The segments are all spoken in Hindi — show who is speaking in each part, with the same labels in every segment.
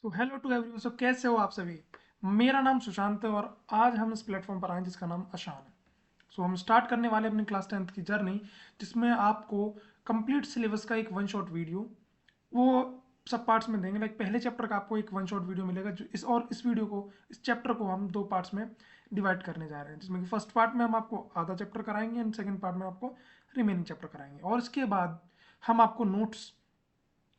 Speaker 1: So hello to everyone. So कैसे हो आप सभी। मेरा नाम सुशांत है और आज हम इस प्लेटफॉर्म पर आए जिसका नाम आशान है। सो हम स्टार्ट करने वाले अपनी क्लास 10th की जर्नी, जिसमें आपको कंप्लीट सिलेबस का एक वन शॉट वीडियो वो सब पार्ट्स में देंगे। लाइक पहले चैप्टर का आपको एक वन शॉट वीडियो मिलेगा, जो इस वीडियो को, इस चैप्टर को हम दो पार्ट्स में डिवाइड करने जा रहे हैं, जिसमें कि फर्स्ट पार्ट में हम आपको आधा चैप्टर कराएंगे एंड सेकंड पार्ट में आपको रिमेनिंग चैप्टर कराएंगे। और इसके बाद हम आपको नोट्स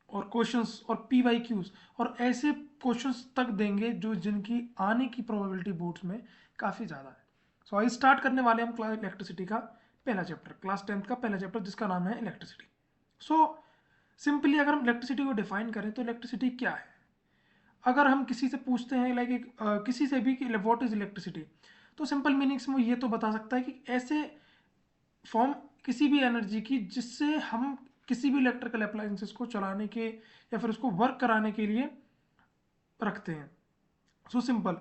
Speaker 1: और क्वेश्चंस और पीवाईक्यूज और ऐसे क्वेश्चंस तक देंगे जो जिनकी आने की प्रोबेबिलिटी बोर्ड्स में काफ़ी ज़्यादा है। सो आज स्टार्ट करने वाले हम क्लास इलेक्ट्रिसिटी का पहला चैप्टर, क्लास 10th का पहला चैप्टर, जिसका नाम है इलेक्ट्रिसिटी। सो सिंपली अगर हम इलेक्ट्रिसिटी को डिफाइन करें तो इलेक्ट्रिसिटी क्या है। अगर हम किसी से पूछते हैं लाइक किसी से भी कि व्हाट इज इलेक्ट्रिसिटी, तो सिंपल मीनिंग्स में ये तो बता सकता है कि ऐसे फॉर्म किसी भी एनर्जी की जिससे हम किसी भी इलेक्ट्रिकल अप्लायंसेस को चलाने के या फिर उसको वर्क कराने के लिए रखते हैं। सो सिंपल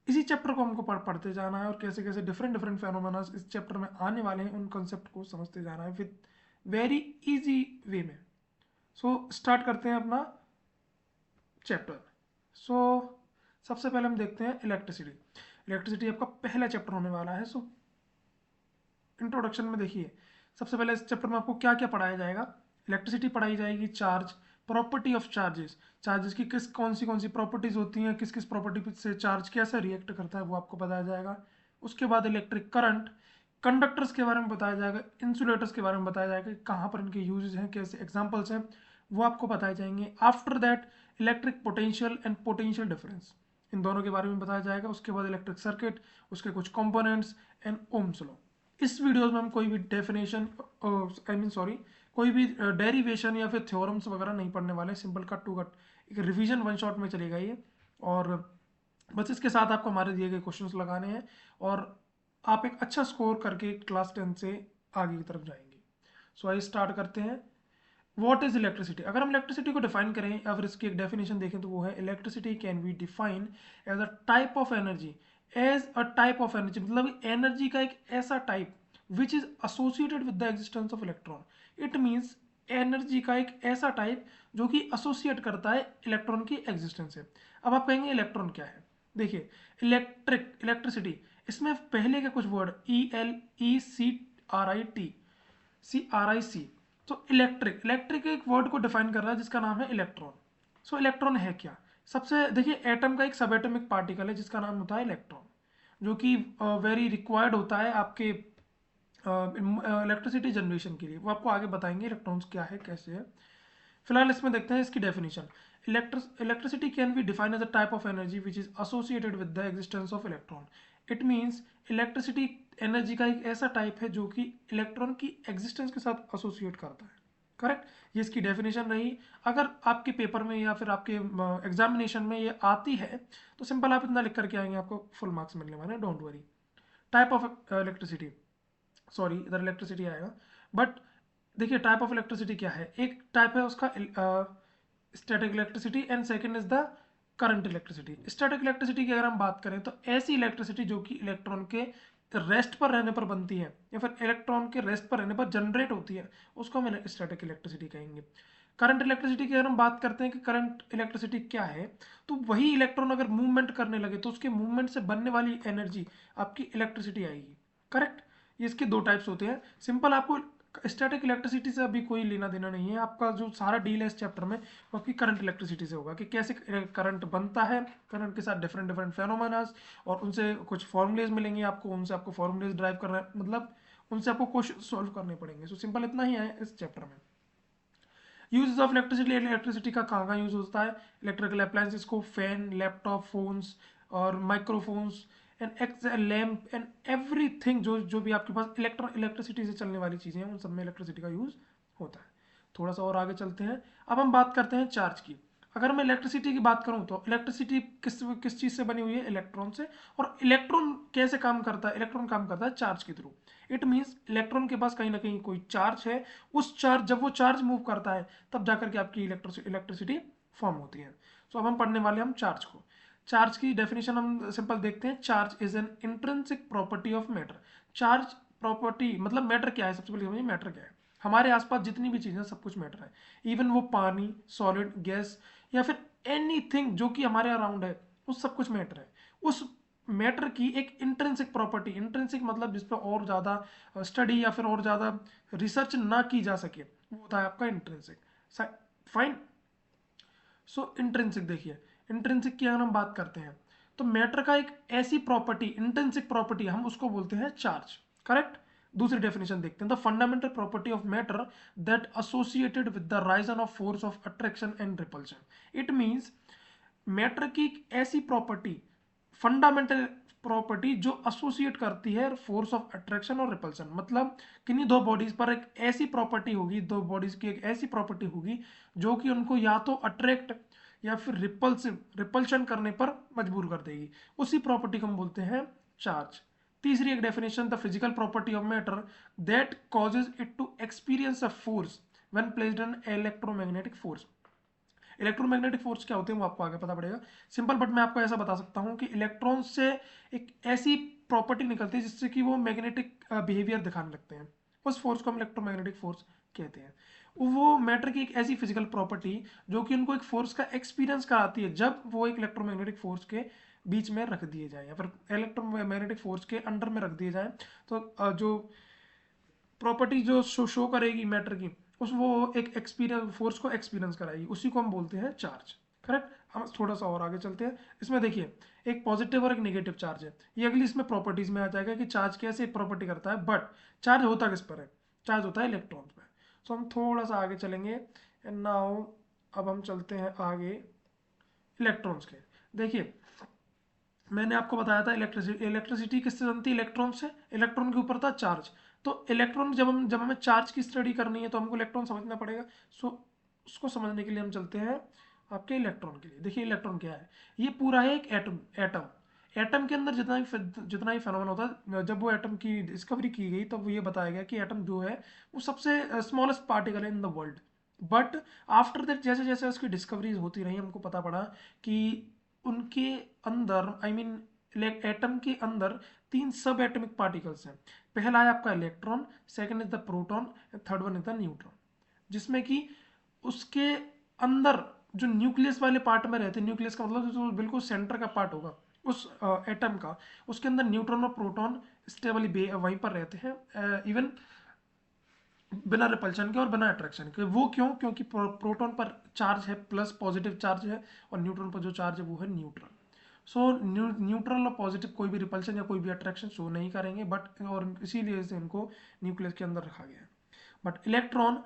Speaker 1: इसी चैप्टर को हमको पढ़ते जाना है और कैसे कैसे डिफरेंट डिफरेंट फेनोमेना इस चैप्टर में आने वाले हैं, उन कॉन्सेप्ट को समझते जाना है विद वेरी इजी वे में। सो स्टार्ट करते हैं अपना चैप्टर। सो सबसे पहले हम देखते हैं इलेक्ट्रिसिटी। इलेक्ट्रिसिटी आपका पहला चैप्टर होने वाला है। सो इंट्रोडक्शन में देखिए, सबसे पहले इस चैप्टर में आपको क्या क्या पढ़ाया जाएगा। इलेक्ट्रिसिटी पढ़ाई जाएगी, charge, property of charges, charges की कौन सी प्रॉपर्टीज होती हैं, किस किस प्रॉपर्टी से चार्ज कैसे रिएक्ट करता है वो आपको बताया जाएगा। उसके बाद इलेक्ट्रिक करंट, कंडक्टर्स के बारे में बताया जाएगा, इंसुलेटर्स के बारे में बताया जाएगा, कहाँ पर इनके यूजेस हैं, कैसे एग्जाम्पल्स हैं वो आपको बताए जाएंगे। After that electric potential and potential difference, इन दोनों के बारे में बताया जाएगा। उसके बाद इलेक्ट्रिक सर्किट, उसके कुछ कंपोनेंट्स एंड ओम्स लॉ। इस वीडियोस में हम कोई भी डेफिनेशन, आई मीन सॉरी, कोई भी डेरिवेशन या फिर थ्योरम्स वगैरह नहीं पढ़ने वाले। सिंपल कट टू कट एक रिवीजन वन शॉट में चलेगा ये। और बस इसके साथ आपको हमारे दिए गए क्वेश्चंस लगाने हैं और आप एक अच्छा स्कोर करके क्लास 10 से आगे की तरफ जाएंगे। सो आइए स्टार्ट करते हैं। What is electricity. अगर हम इलेक्ट्रिसिटी को डिफाइन करें या फिर इसकी एक डेफिनेशन देखें तो वो है electricity can be define as a type of energy, as a type of energy मतलब एनर्जी का एक ऐसा type which is associated with the existence of electron. It means energy का एक ऐसा टाइप जो कि एसोसिएट करता है इलेक्ट्रॉन की एग्जिस्टेंस से। अब आप कहेंगे इलेक्ट्रॉन क्या है। देखिए, इलेक्ट्रिसिटी, इसमें पहले के कुछ वर्ड ELECTRIC, तो इलेक्ट्रिक एक वर्ड को डिफाइन कर रहा है जिसका नाम है इलेक्ट्रॉन। सो इलेक्ट्रॉन है क्या। सबसे देखिए, एटम का एक सब एटॉमिक पार्टिकल है जिसका नाम होता है इलेक्ट्रॉन, जो कि वेरी रिक्वायर्ड होता है आपके इलेक्ट्रिसिटी जनरेशन के लिए। वो आपको आगे बताएंगे इलेक्ट्रॉन्स क्या है कैसे है। फिलहाल इसमें देखते हैं इसकी definition. Electricity can be defined as a type of energy which is associated with the existence of electron. It means electricity energy का एक ऐसा टाइप है जो कि इलेक्ट्रॉन की एग्जिस्टेंस के साथ एसोसिएट करता है। करेक्ट, ये इसकी डेफिनेशन रही। अगर आपके पेपर में या फिर आपके एग्जामिनेशन में ये आती है तो सिंपल आप इतना लिख करके आएंगे, आपको फुल मार्क्स मिलने वाले हैं, don't worry. Type of electricity, sorry इधर इलेक्ट्रिसिटी आएगा, बट देखिए टाइप ऑफ इलेक्ट्रिसिटी क्या है। एक टाइप है उसका static electricity and second is the current electricity. Static electricity की अगर हम बात करें तो ऐसी इलेक्ट्रिसिटी जो कि इलेक्ट्रॉन के रेस्ट पर रहने पर बनती है या फिर इलेक्ट्रॉन के रेस्ट पर रहने पर जनरेट होती है, उसको हम स्टैटिक इलेक्ट्रिसिटी कहेंगे। करंट इलेक्ट्रिसिटी की अगर हम बात करते हैं कि करंट इलेक्ट्रिसिटी क्या है, तो वही इलेक्ट्रॉन अगर मूवमेंट करने लगे तो उसके मूवमेंट से बनने वाली एनर्जी आपकी इलेक्ट्रिसिटी आएगी। करेक्ट, ये इसके दो टाइप्स होते हैं। सिंपल आपको स्टैटिक इलेक्ट्रिसिटी से अभी कोई लेना देना नहीं है, आपका जो सारा डील है इस चैप्टर में वो आपकी करंट इलेक्ट्रिसिटी से होगा कि कैसे करंट बनता है, करंट के साथ डिफरेंट डिफरेंट फेनोमेनास, और उनसे कुछ फॉर्मूलेज मिलेंगे आपको, उनसे आपको फॉर्मूलेज ड्राइव करना है, मतलब उनसे आपको क्वेश्चन सॉल्व करने पड़ेंगे। सो सिंपल इतना ही है इस चैप्टर में। यूज ऑफ इलेक्ट्रिसिटी, इलेक्ट्रिसिटी का कहाँ कहाँ यूज होता है। इलेक्ट्रिकल अप्लायंसेस को, फैन, लैपटॉप, फोन्स और microphones and x lamp and everything, जो भी आपके पास इलेक्ट्रिसिटी से चलने वाली चीज़ें हैं उन सब में इलेक्ट्रिसिटी का यूज होता है। थोड़ा सा और आगे चलते हैं। अब हम बात करते हैं चार्ज की। अगर मैं इलेक्ट्रिसिटी की बात करूं तो इलेक्ट्रिसिटी किस किस चीज़ से बनी हुई है, इलेक्ट्रॉन से। और इलेक्ट्रॉन कैसे काम करता है, इलेक्ट्रॉन काम करता है चार्ज के थ्रू। इट मीन्स इलेक्ट्रॉन के पास कहीं ना कहीं कोई चार्ज है, उस चार्ज, जब वो चार्ज मूव करता है तब जाकर के आपकी इलेक्ट्रिसिटी फॉर्म होती है। सो अब हम पढ़ने वाले हम चार्ज को। चार्ज की डेफिनेशन हम सिंपल देखते हैं। Charge is an intrinsic property of matter. Charge property मतलब मैटर क्या है, सबसे पहले समझिए मैटर क्या है। हमारे आसपास जितनी भी चीज़ें सब कुछ मैटर है। इवन वो पानी, सॉलिड, गैस या फिर एनीथिंग जो कि हमारे अराउंड है वो सब कुछ मैटर है। उस मैटर की एक इंट्रिंसिक प्रॉपर्टी, इंट्रिंसिक मतलब जिस पर और ज़्यादा स्टडी या फिर और ज़्यादा रिसर्च ना की जा सके, वो होता है आपका इंट्रिंसिक। फाइन। सो इंट्रिंसिक देखिए, इंट्रिंसिक की अगर हम बात करते हैं तो मैटर का एक ऐसी प्रॉपर्टी, इंट्रिंसिक प्रॉपर्टी, हम उसको बोलते हैं चार्ज। करेक्ट। दूसरी डेफिनेशन देखते हैं, the fundamental property of matter that associated with the Ryzen of force of attraction and repulsion. It means matter की एक ऐसी प्रॉपर्टी, फंडामेंटल प्रॉपर्टी जो एसोसिएट करती है फोर्स ऑफ अट्रैक्शन और रिपल्शन। मतलब किन्हीं दो बॉडीज पर एक ऐसी प्रॉपर्टी होगी, दो बॉडीज की एक ऐसी प्रॉपर्टी होगी जो कि उनको या तो अट्रैक्ट या फिर रिपल्शन करने पर मजबूर कर देगी। उसी प्रॉपर्टी को हम बोलते हैं चार्ज। तीसरी एक definition, the physical property of matter that causes it to experience a force when placed in electromagnetic force. Electromagnetic force क्या होते हैं वो आपको आगे पता पड़ेगा। सिंपल, बट मैं आपको ऐसा बता सकता हूँ कि इलेक्ट्रॉन से एक ऐसी प्रॉपर्टी निकलती है जिससे कि वो मैग्नेटिक बिहेवियर दिखाने लगते हैं। उस फोर्स को हम इलेक्ट्रोमैग्नेटिक फोर्स कहते हैं। वो मैटर की एक ऐसी फिजिकल प्रॉपर्टी जो कि उनको एक फोर्स का एक्सपीरियंस कराती है जब वो एक इलेक्ट्रोमैग्नेटिक फोर्स के बीच में रख दिए जाए या फिर इलेक्ट्रोमैग्नेटिक फोर्स के अंडर में रख दिए जाए। तो जो प्रॉपर्टी जो शो करेगी मैटर की, उस वो एक एक्सपीरियंस फोर्स को एक्सपीरियंस कराएगी, उसी को हम बोलते हैं चार्ज। करेक्ट। हम थोड़ा सा और आगे चलते हैं। इसमें देखिए, एक पॉजिटिव और एक नेगेटिव चार्ज है। ये अगली इसमें प्रॉपर्टीज में आ जाएगा कि चार्ज कैसे प्रॉपर्टी करता है। बट चार्ज होता किस पर है? चार्ज होता है इलेक्ट्रॉन्स पर। सो हम थोड़ा सा आगे चलेंगे एंड नाउ अब हम चलते हैं आगे इलेक्ट्रॉन्स के। देखिए, मैंने आपको बताया था इलेक्ट्रिसिटी, इलेक्ट्रिसिटी किससे बनती है? इलेक्ट्रॉन से। इलेक्ट्रॉन के ऊपर था चार्ज। तो इलेक्ट्रॉन जब हमें चार्ज की स्टडी करनी है तो हमको इलेक्ट्रॉन समझना पड़ेगा। सो उसको समझने के लिए हम चलते हैं आपके इलेक्ट्रॉन के लिए। देखिए इलेक्ट्रॉन क्या है, ये पूरा है एक एटम। एटम एटम के अंदर जितना ही फेनोमेन होता है, जब वो एटम की डिस्कवरी की गई तब वो ये बताया गया कि एटम जो है वो सबसे स्मॉलेस्ट पार्टिकल है in the world. But after that जैसे जैसे उसकी डिस्कवरीज होती रही, हमको पता पड़ा कि उनके अंदर, आई मीन एटम के अंदर तीन सब एटॉमिक पार्टिकल्स हैं। पहला है आपका electron, second is the proton, third one is the neutron. जिसमें कि उसके अंदर जो न्यूक्लियस वाले पार्ट में रहते हैं, न्यूक्लियस का मतलब जो बिल्कुल सेंटर का पार्ट होगा उस एटम का, उसके अंदर न्यूट्रॉन और प्रोटॉन स्टेबली वहीं पर रहते हैं, इवन बिना रिपल्शन के और बिना अट्रैक्शन के। वो क्यों? क्योंकि प्रोटॉन पर चार्ज है, प्लस पॉजिटिव चार्ज है, और न्यूट्रॉन पर जो चार्ज है वो है न्यूट्रल। सो न्यूट्रल और पॉजिटिव कोई भी रिपल्शन या कोई भी अट्रैक्शन शो नहीं करेंगे, बट और इसीलिए से इनको न्यूक्लियस के अंदर रखा गया है। बट इलेक्ट्रॉन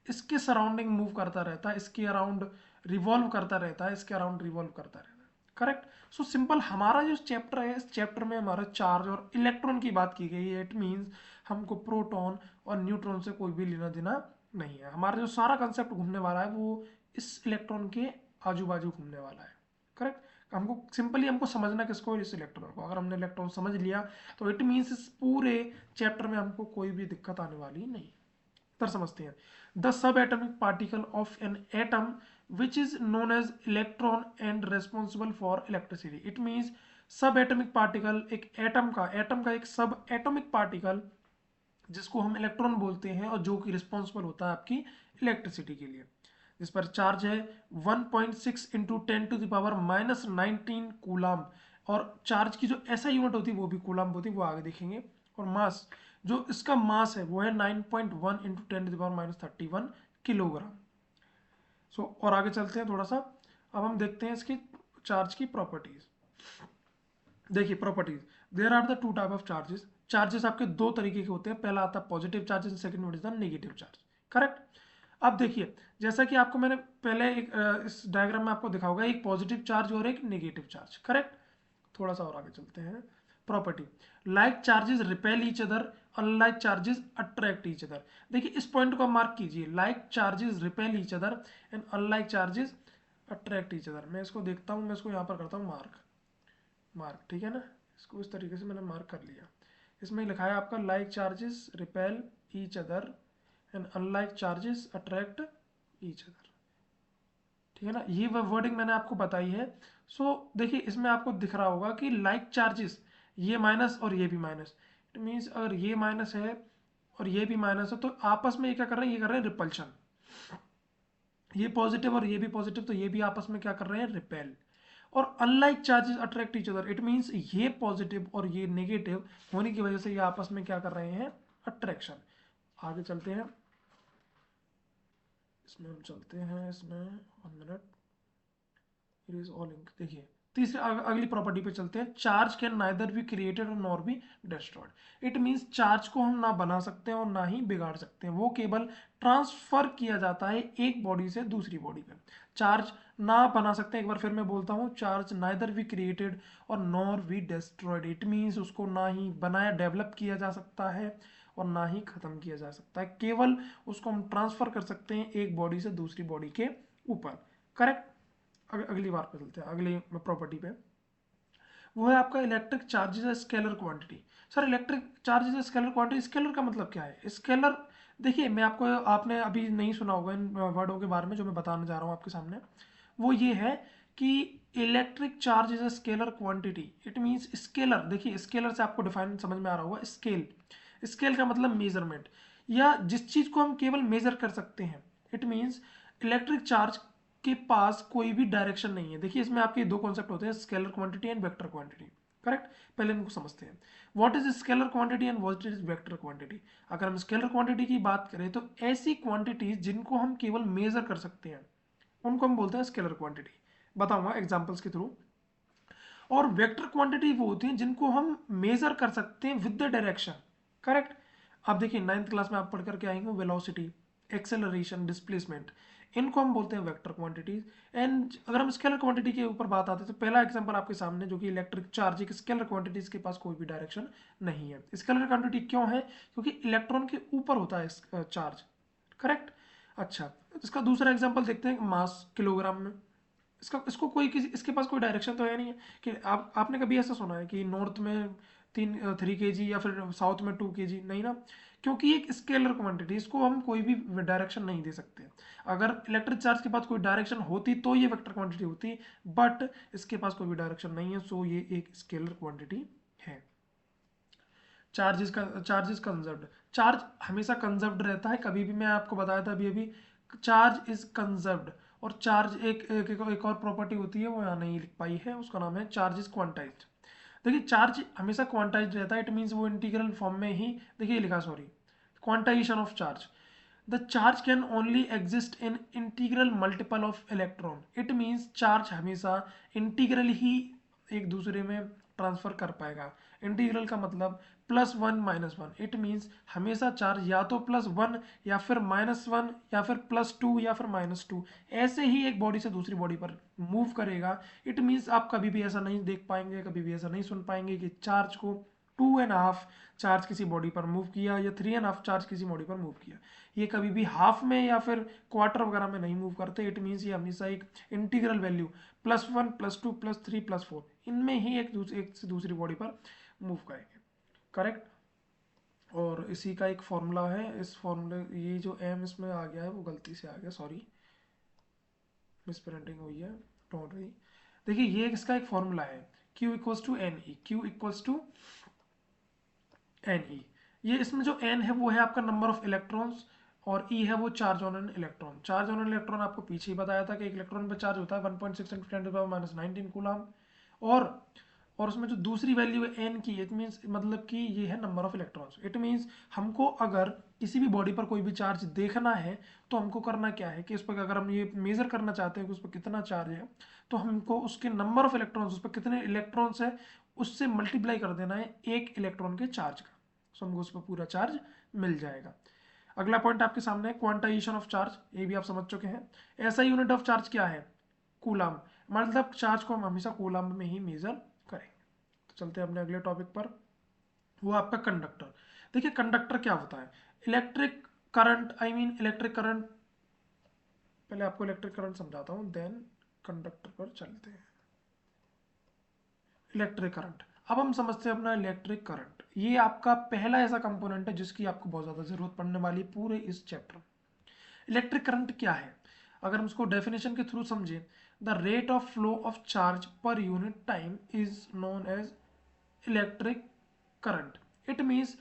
Speaker 1: इसके सराउंडिंग मूव करता रहता है, इसके अराउंड रिवॉल्व करता रहता है, इसके अराउंड रिवॉल्व करता रहता है। करेक्ट। सो सिंपल, हमारा जो चैप्टर है, इस चैप्टर में हमारा चार्ज और इलेक्ट्रॉन की बात की गई है। इट मीन्स हमको प्रोटॉन और न्यूट्रॉन से कोई भी लेना देना नहीं है। हमारा जो सारा कंसेप्ट घूमने वाला है वो इस इलेक्ट्रॉन के आजू बाजू घूमने वाला है। करेक्ट। हमको सिंपली हमको समझना किसको? इस इलेक्ट्रॉन को। अगर हमने इलेक्ट्रॉन समझ लिया तो इट मीन्स इस पूरे चैप्टर में हमको कोई भी दिक्कत आने वाली नहीं। तर समझते हैं। The subatomic particle of an atom which is known as electron and responsible for electricity. It means subatomic particle, एक एटम का एक सब एटॉमिक पार्टिकल जिसको हम इलेक्ट्रॉन बोलते हैं और जो कि रिस्पॉन्सिबल होता है आपकी इलेक्ट्रिसिटी के लिए, जिस पर चार्ज है 1.6 इंटू 10⁻⁻19 कूलाम। और चार्ज की जो ऐसा यूनिट होती है वो भी कूलाम होती है, वो आगे देखेंगे। और मास, जो इसका मास है वो है 9.1 इंटू 10⁻31 किलोग्राम। और आगे चलते हैं थोड़ा सा। अब हम देखते हैं इसकी चार्ज की प्रॉपर्टीज। देखिए properties, there are the two type of charges. Charges आपके दो तरीके के होते हैं। पहला आता है positive charges, second one is the negative charge. Correct. अब देखिए, जैसा कि आपको मैंने पहले इस डायग्राम में आपको दिखा होगा, एक पॉजिटिव चार्ज और एक नेगेटिव चार्ज। करेक्ट। थोड़ा सा और आगे चलते हैं। Property, like charges repel each other, unlike charges attract each other. देखिए इस पॉइंट को मार्क कीजिए, like charges repel each other and unlike charges attract each other. मैं इसको देखता हूँ, मैं इसको यहाँ पर करता हूँ मार्क। ठीक है ना, इसको इस तरीके से मैंने मार्क कर लिया। इसमें लिखा है आपका like charges repel each other and unlike charges attract each other. ठीक है ना, ये वर्डिंग मैंने आपको बताई है। देखिए इसमें आपको दिख रहा होगा कि लाइक चार्जेस, ये माइनस और ये भी माइनस। इट मीन्स अगर ये माइनस है और ये भी माइनस है तो आपस में ये क्या कर रहे हैं? ये कर रहे हैं रिपल्शन। ये पॉजिटिव और ये भी पॉजिटिव, तो ये भी आपस में क्या कर रहे हैं, रिपेल। और unlike charges attract each other, it means ये पॉजिटिव और ये नेगेटिव होने की वजह से ये आपस में क्या कर रहे हैं, अट्रैक्शन। आगे चलते हैं, इसमें हम चलते हैं, इसमें 1 minute, it is all link. देखिए तीसरे अगली प्रॉपर्टी पे चलते हैं, charge can neither be created और nor be destroyed. It means charge को हम ना बना सकते हैं और ना ही बिगाड़ सकते हैं, वो केवल ट्रांसफर किया जाता है एक बॉडी से दूसरी बॉडी पे। चार्ज ना बना सकते हैं, एक बार फिर मैं बोलता हूँ, चार्ज नाइदर बी क्रिएटेड और nor be destroyed. It means उसको ना ही बनाया डेवलप किया जा सकता है और ना ही खत्म किया जा सकता है, केवल उसको हम ट्रांसफर कर सकते हैं एक बॉडी से दूसरी बॉडी के ऊपर। करेक्ट। अगली बार पे चलते हैं, अगली प्रॉपर्टी पे, वो है आपका electric charges scalar quantity. Sir electric charges scalar quantity, scalar का मतलब क्या है? स्केलर, देखिए मैं आपको, आपने अभी नहीं सुना होगा इन वर्डों के बारे में जो मैं बताने जा रहा हूँ आपके सामने, वो ये है कि electric charge is a scalar quantity. It means scalar, देखिए स्केलर से आपको डिफाइन समझ में आ रहा होगा, स्केल, स्केल का मतलब मेजरमेंट, या जिस चीज को हम केवल मेजर कर सकते हैं। इट मींस इलेक्ट्रिक चार्ज के पास कोई भी डायरेक्शन नहीं है। देखिए इसमें आपके दो कॉन्सेप्ट होते हैं, scalar quantity and vector quantity. Correct, पहले इनको समझते हैं, what is scalar quantity and what is vector quantity. अगर हम स्केलर क्वांटिटी की बात करें तो ऐसी क्वांटिटीज जिनको हम केवल मेजर कर सकते हैं उनको हम बोलते हैं स्केलर क्वांटिटी, बताऊंगा एग्जांपल्स के थ्रू। और वेक्टर क्वांटिटी वो होती हैं जिनको हम मेजर कर सकते हैं विद द डायरेक्शन। करेक्ट। अब देखिए 9th क्लास में आप पढ़ करके आएंगे वेलोसिटी, एक्सेलरेशन, डिस्प्लेसमेंट, इनको हम बोलते हैं वेक्टर क्वांटिटीज। एंड अगर हम स्केलर क्वांटिटी के ऊपर बात आते हैं तो पहला एग्जांपल आपके सामने जो कि इलेक्ट्रिक चार्ज, एक स्केलर क्वांटिटीज के पास कोई भी डायरेक्शन नहीं है। स्केलर क्वांटिटी क्यों है? क्योंकि इलेक्ट्रॉन के ऊपर होता है चार्ज। करेक्ट। अच्छा, इसका दूसरा एग्जांपल देखते हैं, मास किलोग्राम में। इसका इसको कोई किसी इसके पास कोई डायरेक्शन तो है नहीं है कि आपने कभी ऐसा सुना है कि नॉर्थ में 3 kg या फिर साउथ में 2 kg, नहीं ना, क्योंकि एक स्केलर क्वांटिटी, इसको हम कोई भी डायरेक्शन नहीं दे सकते। अगर इलेक्ट्रिक चार्ज के पास कोई डायरेक्शन होती तो ये वेक्टर क्वांटिटी होती, बट इसके पास कोई भी डायरेक्शन नहीं है, सो ये एक स्केलर क्वांटिटी है। चार्ज इज कंजर्व्ड, चार्ज हमेशा कंजर्व्ड रहता है, कभी भी, मैं आपको बताया था अभी अभी, चार्ज इज कंजर्व्ड। और चार्ज एक और प्रॉपर्टी होती है, वो यहाँ नहीं लिख पाई है, उसका नाम है चार्ज इज क्वांटाइज्ड। देखिए चार्ज हमेशा क्वांटाइज्ड रहता है, इट मीन्स वो इंटीग्रल फॉर्म में ही, देखिए लिखा, sorry, quantization of charge, the charge can only exist in integral multiple of electron. It means charge हमेशा इंटीग्रल ही एक दूसरे में ट्रांसफर कर पाएगा। इंटीग्रल का मतलब +1 -1, इट मीन्स हमेशा चार्ज या तो +1 या फिर -1 या फिर +2 या फिर -2, ऐसे ही एक बॉडी से दूसरी बॉडी पर मूव करेगा। इट मीन्स आप कभी भी ऐसा नहीं देख पाएंगे, कभी भी ऐसा नहीं सुन पाएंगे कि चार्ज को 2.5 चार्ज किसी बॉडी पर मूव किया या 3.5 चार्ज किसी बॉडी पर मूव किया। ये कभी भी हाफ में या फिर क्वार्टर वगैरह में नहीं मूव करते। इट मीन्स ये हमेशा एक इंटीग्रल वैल्यू +1 +2 +3 +4 इनमें ही एक से दूसरी बॉडी पर मूव करेंगे। करेक्ट। और इसी का एक फॉर्मूला है, इस फॉर्मूले, ये जो एम इसमें आ गया है वो गलती से आ गया, सॉरी, मिस प्रिंटिंग हुई है, डोंट वरी। देखिए ये इसका एक फॉर्मूला है, Q equals to N E, Q equals to N E. ये इसमें जो एन है वो है आपका नंबर ऑफ इलेक्ट्रॉन्स, और ई है वो charge on an electron. Charge on an electron आपको पीछे ही बताया था कि एक इलेक्ट्रॉन पे चार्ज होता है 1.6 × 10⁻⁻19 कूलम। और और उसमें जो दूसरी वैल्यू है एन की, इट मीन्स मतलब कि ये है number of electrons. It means हमको अगर किसी भी बॉडी पर कोई भी चार्ज देखना है तो हमको करना क्या है कि उस पर अगर हम ये मेजर करना चाहते हैं कि उस पर कितना चार्ज है, तो हमको उसके नंबर ऑफ इलेक्ट्रॉन्स, उस पर कितने इलेक्ट्रॉन्स है, उससे मल्टीप्लाई कर देना है एक इलेक्ट्रॉन के चार्ज का, सो हमको उस पर पूरा चार्ज मिल जाएगा। अगला पॉइंट आपके सामने है क्वांटाइजेशन ऑफ चार्ज, ये भी आप समझ चुके हैं। ऐसा यूनिट ऑफ चार्ज क्या है? कूलम, मतलब चार्ज को हम हमेशा कूलम में ही मेजर करेंगे। तो चलते हैं अपने अगले टॉपिक पर, वो आपका कंडक्टर। देखिए कंडक्टर क्या होता है? Electric current, I mean electric current, पहले आपको इलेक्ट्रिक करंट समझाता हूँ, देन कंडक्टर पर चलते हैं। इलेक्ट्रिक करंट, अब हम समझते हैं अपना इलेक्ट्रिक करंट। ये आपका पहला ऐसा कंपोनेंट है जिसकी आपको बहुत ज़्यादा जरूरत पड़ने वाली पूरे इस चैप्टर में। इलेक्ट्रिक करंट क्या है? अगर हम इसको डेफिनेशन के थ्रू समझें, the rate of flow of charge per unit time is known as electric current. It means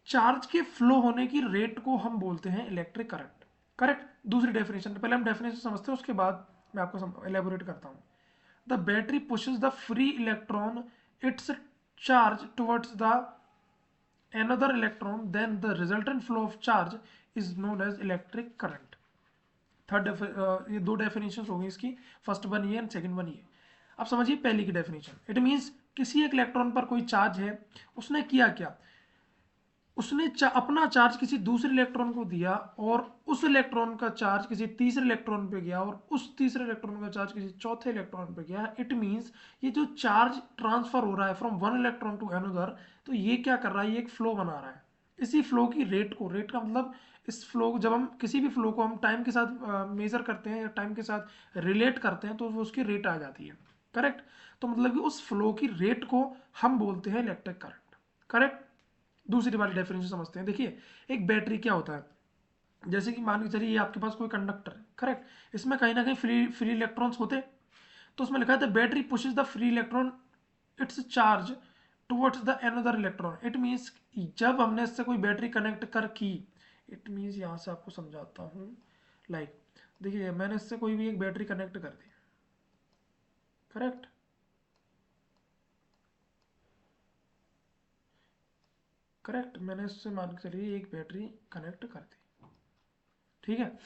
Speaker 1: charge के फ्लो होने की रेट को हम बोलते हैं इलेक्ट्रिक करंट। करेक्ट। दूसरी डेफिनेशन, पहले हम डेफिनेशन समझते हैं, उसके बाद मैं आपको एलेबोरेट करता हूँ। The battery pushes the free electron it's charge towards the another electron, then the resultant flow of charge is known as electric current। ये दो डेफिनेशन हो गई इसकी, फर्स्ट वन ये एंड सेकंड वन ये। अब समझिए पहली की डेफिनेशन। इट मींस किसी एक इलेक्ट्रॉन पर कोई चार्ज है, उसने किया क्या, उसने अपना चार्ज किसी दूसरे इलेक्ट्रॉन को दिया, और उस इलेक्ट्रॉन का चार्ज किसी तीसरे इलेक्ट्रॉन पे गया, और उस तीसरे इलेक्ट्रॉन का चार्ज किसी चौथे इलेक्ट्रॉन पे गया। इट मींस ये जो चार्ज ट्रांसफर हो रहा है from one electron to another, तो ये क्या कर रहा है, ये एक फ्लो बना रहा है। इसी फ्लो की रेट को, रेट का मतलब इस फ्लो, जब हम किसी भी फ्लो को हम टाइम के साथ मेजर करते हैं या टाइम के साथ रिलेट करते हैं, तो वो उसकी रेट आ जाती है। करेक्ट। तो मतलब कि उस फ्लो की रेट को हम बोलते हैं इलेक्ट्रिक करंट। करेक्ट। दूसरी वाली डेफिनेशन समझते हैं। देखिए एक बैटरी क्या होता है, जैसे कि मान के चलिए ये आपके पास कोई कंडक्टर है। करेक्ट। इसमें कहीं ना कहीं फ्री इलेक्ट्रॉन्स होते, तो उसमें लिखा है the battery pushes the free electron it's charge towards the another electron. It means जब हमने इससे कोई बैटरी कनेक्ट कर की, इट मीन्स यहाँ से आपको समझाता हूँ। लाइक देखिए मैंने इससे कोई भी एक बैटरी कनेक्ट कर दी। करेक्ट। करेक्ट, मैंने इससे मान के चलिए एक बैटरी कनेक्ट कर दी। ठीक है।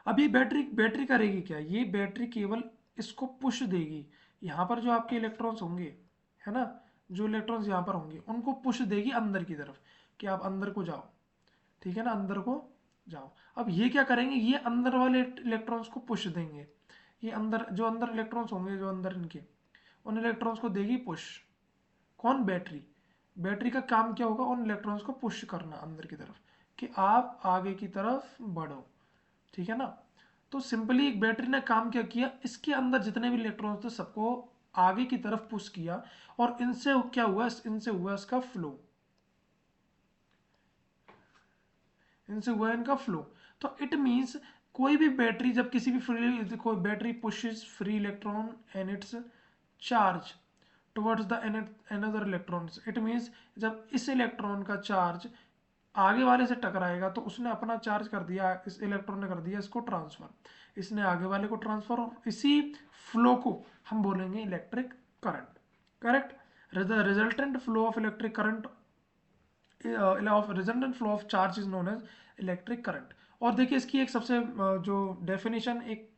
Speaker 1: अब ये बैटरी बैटरी करेगी क्या, ये बैटरी केवल इसको पुश देगी। यहाँ पर जो आपके इलेक्ट्रॉन्स होंगे, है ना, जो इलेक्ट्रॉन्स यहाँ पर होंगे उनको पुश देगी अंदर की तरफ, कि आप अंदर को जाओ। ठीक है ना, अंदर को जाओ। अब ये क्या करेंगे, ये अंदर वाले इलेक्ट्रॉन्स को पुश देंगे। ये अंदर जो अंदर इलेक्ट्रॉन्स होंगे, जो अंदर इनके, उन इलेक्ट्रॉन्स को देगी पुश। कौन, बैटरी। बैटरी का काम क्या होगा, उन इलेक्ट्रॉन्स को पुश करना अंदर की तरफ, कि आप आगे की तरफ बढ़ो। ठीक है ना। तो सिंपली एक बैटरी ने काम क्या किया, इसके अंदर जितने भी इलेक्ट्रॉन्स थे सबको आगे की तरफ पुश किया, और इनसे क्या हुआ, इनसे हुआ इसका फ्लो, इनसे हुआ इनका फ्लो। तो इट मींस कोई भी बैटरी जब किसी भी फ्री, कोई battery pushes free electron and it's charge towards the another electrons. It means जब इस इलेक्ट्रॉन का चार्ज आगे वाले से टकराएगा, तो उसने अपना चार्ज कर दिया, इस इलेक्ट्रॉन ने कर दिया इसको ट्रांसफर, इसने आगे वाले को ट्रांसफर, और इसी फ्लो को हम बोलेंगे electric current. Correct. The resultant flow of electric current of resultant flow of charge is known as electric current. और देखिए इसकी एक सबसे जो डेफिनेशन, एक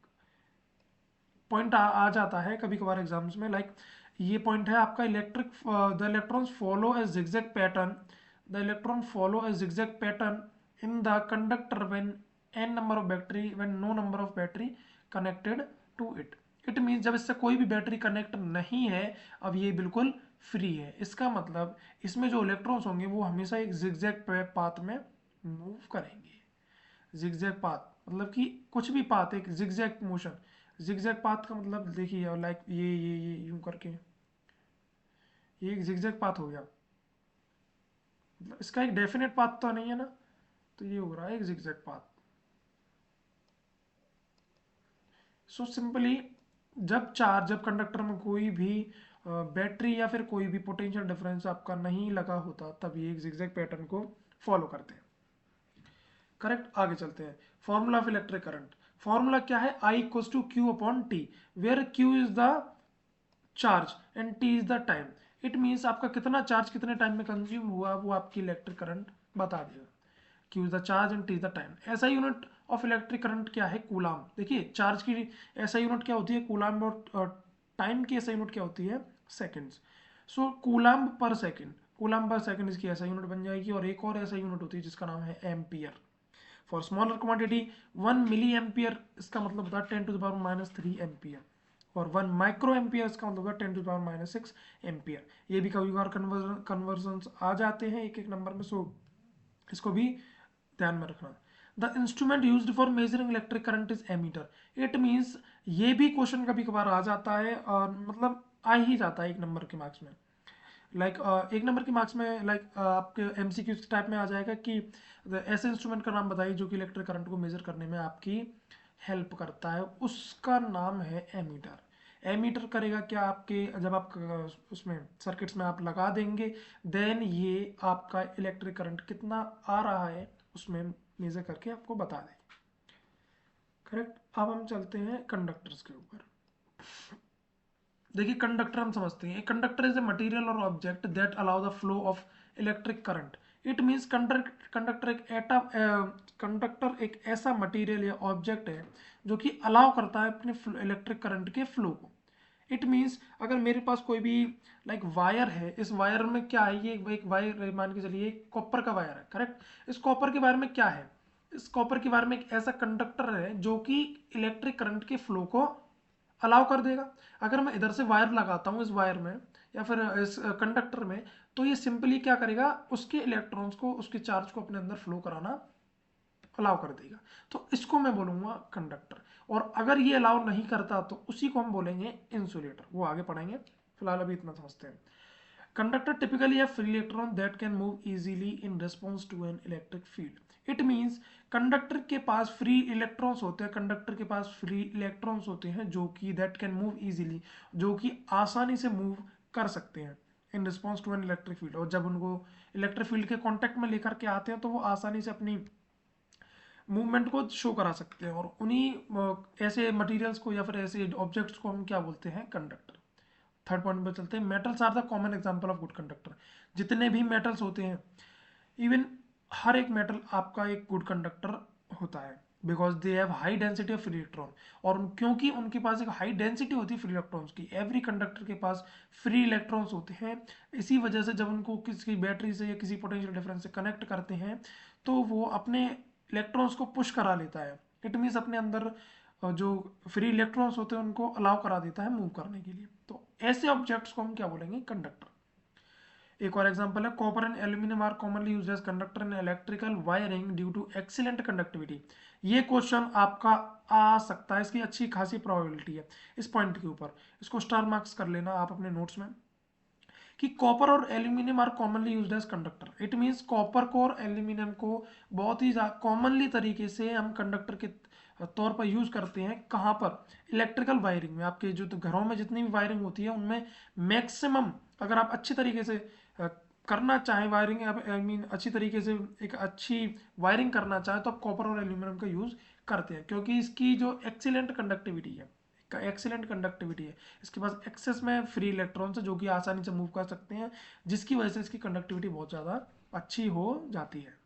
Speaker 1: पॉइंट आ जाता है कभी कभार एग्जाम्स में, लाइक ये पॉइंट है आपका, electric the electrons follow a zigzag pattern, the electron follow a zigzag pattern in the conductor when n number of battery, when no number of battery connected to it. It means जब इससे कोई भी बैटरी कनेक्ट नहीं है, अब ये बिल्कुल फ्री है। इसका मतलब इसमें जो इलेक्ट्रॉन्स होंगे वो हमेशा एक जिगजैग पाथ में मूव करेंगे। जिगजैग पाथ मतलब कि कुछ भी पाथ, एक जिगजैग मोशन। जिगजैग पाथ का मतलब देखिए, लाइक ये यूं करके, ये एक जिगजैग पाथ हो गया। मतलब इसका एक डेफिनेट पाथ तो नहीं है ना, तो ये हो रहा है एक जिगजैग पाथ। सो सिंपली जब कंडक्टर में कोई भी बैटरी या फिर कोई भी पोटेंशियल डिफरेंस आपका नहीं लगा होता, तब ये एक जिगजैग पैटर्न को फॉलो करते हैं। करेक्ट। आगे चलते हैं। Formula of electric current. Formula क्या है, I equals to Q upon T, where Q is the charge and T is the time. It means आपका कितना चार्ज कितने टाइम में कंज्यूम हुआ, वो आपकी इलेक्ट्रिक करंट बता देगा। Q is the charge and T is the time. ऐसा यूनिट ऑफ इलेक्ट्रिक करंट क्या है, कूलाम। देखिए चार्ज की ऐसा यूनिट क्या होती है, कूलाम, और टाइम की ऐसा यूनिट क्या होती है, सेकेंड्स। सो कूलाम पर सेकेंड, कूलाम पर सेकेंड इसकी ऐसा यूनिट बन जाएगी। और एक और ऐसा यूनिट होती है जिसका नाम है ampere. For smaller quantity 1 milliampere, इसका मतलब होता है 10⁻³ एम्पियर। और 1 माइक्रो एम्पियर इसका मतलब होता है 10⁻6 एम्पियर। ये भी कभी बार कन्वर्जन आ जाते हैं एक एक नंबर में, सो इसको भी ध्यान में रखना। The instrument used for measuring electric current is ammeter. It means ये भी क्वेश्चन कभी कभार आ जाता है, और मतलब आ ही जाता है एक नंबर के मार्क्स में। लाइक एक नंबर के मार्क्स में, लाइक आपके एमसीक्यू टाइप में आ जाएगा कि ऐसे इंस्ट्रूमेंट का नाम बताइए जो कि इलेक्ट्रिक करंट को मेजर करने में आपकी हेल्प करता है। उसका नाम है एमीटर। एमीटर करेगा क्या, आपके जब आप उसमें सर्किट्स में आप लगा देंगे, देन ये आपका इलेक्ट्रिक करंट कितना आ रहा है उसमें मेजर करके आपको बता देंगे। करेक्ट। अब हम चलते हैं कंडक्टर्स के ऊपर। देखिए कंडक्टर हम समझते हैं, कंडक्टर इज ए मटेरियल और object that allow the flow of electric current. It means conductor एक ऐसा मटेरियल या ऑब्जेक्ट है जो कि अलाउ करता है अपने इलेक्ट्रिक करंट के फ्लो को। इट मीन्स अगर मेरे पास कोई भी लाइक वायर है, इस वायर में क्या है, ये एक वायर मान के चलिए कॉपर का वायर है। करेक्ट। इस कॉपर के वायर में क्या है, इस कॉपर के वायर में एक ऐसा कंडक्टर है जो कि इलेक्ट्रिक करंट के फ्लो को अलाउ कर देगा। अगर मैं इधर से वायर लगाता हूँ इस वायर में या फिर इस कंडक्टर में, तो ये सिंपली क्या करेगा, उसके इलेक्ट्रॉन्स को, उसके चार्ज को अपने अंदर फ्लो कराना अलाउ कर देगा। तो इसको मैं बोलूंगा कंडक्टर। और अगर ये अलाउ नहीं करता तो उसी को हम बोलेंगे इंसुलेटर। वो आगे पढ़ेंगे, फिलहाल अभी इतना समझते हैं। कंडक्टर टिपिकली है free electron that can move easily in response to an electric field. It means conductor के पास फ्री इलेक्ट्रॉन्स होते हैं, कंडक्टर के पास फ्री इलेक्ट्रॉन्स होते हैं जो कि दैट कैन मूव इजीली, जो कि आसानी से मूव कर सकते हैं in response to an electric field. और जब उनको इलेक्ट्रिक फील्ड के कॉन्टेक्ट में लेकर के आते हैं तो वो आसानी से अपनी मूवमेंट को शो करा सकते हैं। और उन्हीं ऐसे मटेरियल्स को या फिर ऐसे ऑब्जेक्ट्स को हम क्या बोलते हैं, कंडक्टर। थर्ड पॉइंट पे चलते हैं। Metals are the common example of good conductor. जितने भी मेटल्स होते हैं, इवन हर एक मेटल आपका एक गुड कंडक्टर होता है, because they have high density of free electron. और क्योंकि उनके पास एक हाई डेंसिटी होती है फ्री इलेक्ट्रॉन्स की, एवरी कंडक्टर के पास फ्री इलेक्ट्रॉन्स होते हैं। इसी वजह से जब उनको किसी बैटरी से या किसी पोटेंशियल डिफरेंस से कनेक्ट करते हैं तो वो अपने इलेक्ट्रॉन्स को पुश करा लेता है। इट मीन्स अपने अंदर जो फ्री इलेक्ट्रॉन्स होते हैं उनको अलाउ करा देता है मूव करने के लिए। तो ऐसे ऑब्जेक्ट्स को हम क्या बोलेंगे, कंडक्टर। एक और एग्जांपल है, copper and aluminium are commonly used as conductor in electrical wiring due to excellent conductivity. ये क्वेश्चन आपका आ सकता है, इसकी अच्छी खासी प्रोबेबिलिटी है इस पॉइंट के ऊपर। इसको स्टार मार्क्स कर लेना आप अपने नोट्स में कि कॉपर और aluminium are commonly used as conductor. It means copper को और एल्यूमिनियम को बहुत ही कॉमनली तरीके से हम कंडक्टर के तौर पर यूज करते हैं। कहाँ पर, इलेक्ट्रिकल वायरिंग में। आपके जो घरों में जितनी भी वायरिंग होती है उनमें मैक्सिमम, अगर आप अच्छी तरीके से करना चाहें वायरिंग, आई मीन अच्छी तरीके से एक अच्छी वायरिंग करना चाहें, तो आप कॉपर और एल्यूमिनियम का यूज करते हैं क्योंकि इसकी जो एक्सीलेंट कंडक्टिविटी है, एक्सीलेंट कंडक्टिविटी है, इसके पास एक्सेस में फ्री इलेक्ट्रॉन्स है जो कि आसानी से मूव कर सकते हैं, जिसकी वजह से इसकी कंडक्टिविटी बहुत ज़्यादा अच्छी हो जाती है।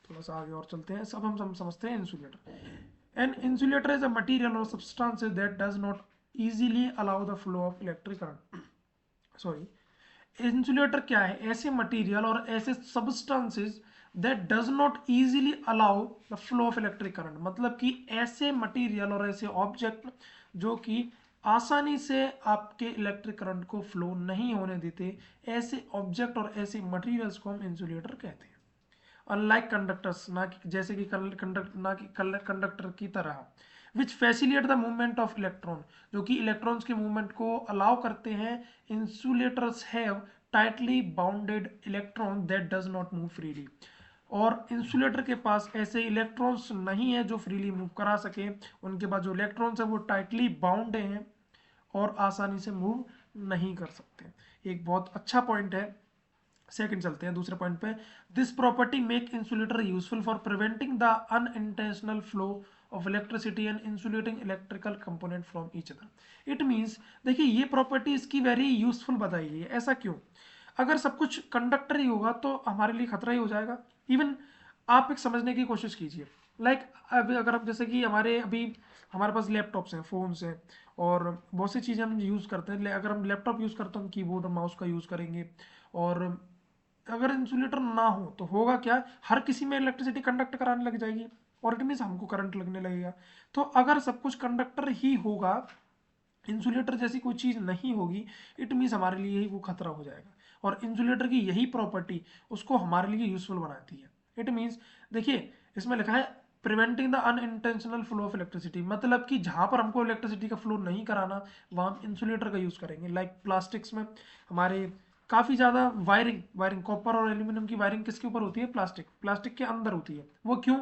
Speaker 1: थोड़ा सा आगे और चलते हैं। सब हम समझते हैं insulator. An insulator is a material और substance that does not easily allow the flow of electric current. Sorry, insulator क्या है, ऐसे मटेरियल और ऐसे substances that does not easily allow the flow of electric current. मतलब कि ऐसे मटेरियल और ऐसे ऑब्जेक्ट जो कि आसानी से आपके इलेक्ट्रिक करंट को फ्लो नहीं होने देते, ऐसे ऑब्जेक्ट और ऐसे मटेरियल्स को हम इंसुलेटर कहते हैं। अनलाइक कंडक्टर्स, ना कि जैसे कि कंडक्टर की तरह, which facilitate the movement of electron, जो कि इलेक्ट्रॉन्स के मूवमेंट को अलाउ करते हैं। Insulators have tightly bounded electron that does not move freely. और इंसुलेटर के पास ऐसे इलेक्ट्रॉन्स नहीं है जो फ्रीली मूव करा सके। उनके पास जो इलेक्ट्रॉन्स है वो टाइटली बाउंड हैं और आसानी से मूव नहीं कर सकते। एक बहुत अच्छा पॉइंट है। सेकंड चलते हैं दूसरे पॉइंट पे। This property make insulator useful for preventing the unintentional flow of electricity and insulating electrical component from each other. It means, देखिए ये प्रॉपर्टी इसकी वेरी यूजफुल बताई गई है। ऐसा क्यों, अगर सब कुछ कंडक्टर ही होगा तो हमारे लिए खतरा ही हो जाएगा। इवन आप एक समझने की कोशिश कीजिए, लाइक अभी अगर हम जैसे कि अभी हमारे पास लैपटॉप्स हैं, फ़ोन्स हैं और बहुत सी चीज़ें हम यूज़ करते हैं। अगर हम लैपटॉप यूज़ करते हैं, हम कीबोर्ड और माउस का यूज़ करेंगे। और अगर इंसुलेटर ना हो तो होगा क्या, हर किसी में इलेक्ट्रिसिटी कंडक्ट कराने लग जाएगी और इट मीन्स हमको करंट लगने लगेगा। तो अगर सब कुछ कंडक्टर ही होगा, इंसुलेटर जैसी कोई चीज़ नहीं होगी, इट मीन्स हमारे लिए ही वो खतरा हो जाएगा। और इंसुलेटर की यही प्रॉपर्टी उसको हमारे लिए यूजफुल बनाती है। इट मीन्स, देखिए इसमें लिखा है preventing the unintentional flow of electricity, मतलब कि जहाँ पर हमको इलेक्ट्रिसिटी का फ्लो नहीं कराना वहाँ हम इंसुलेटर का यूज़ करेंगे। लाइक प्लास्टिक्स में हमारे काफ़ी ज़्यादा वायरिंग कॉपर और एल्यूमिनियम की वायरिंग किसके ऊपर होती है, प्लास्टिक के अंदर होती है। वो क्यों,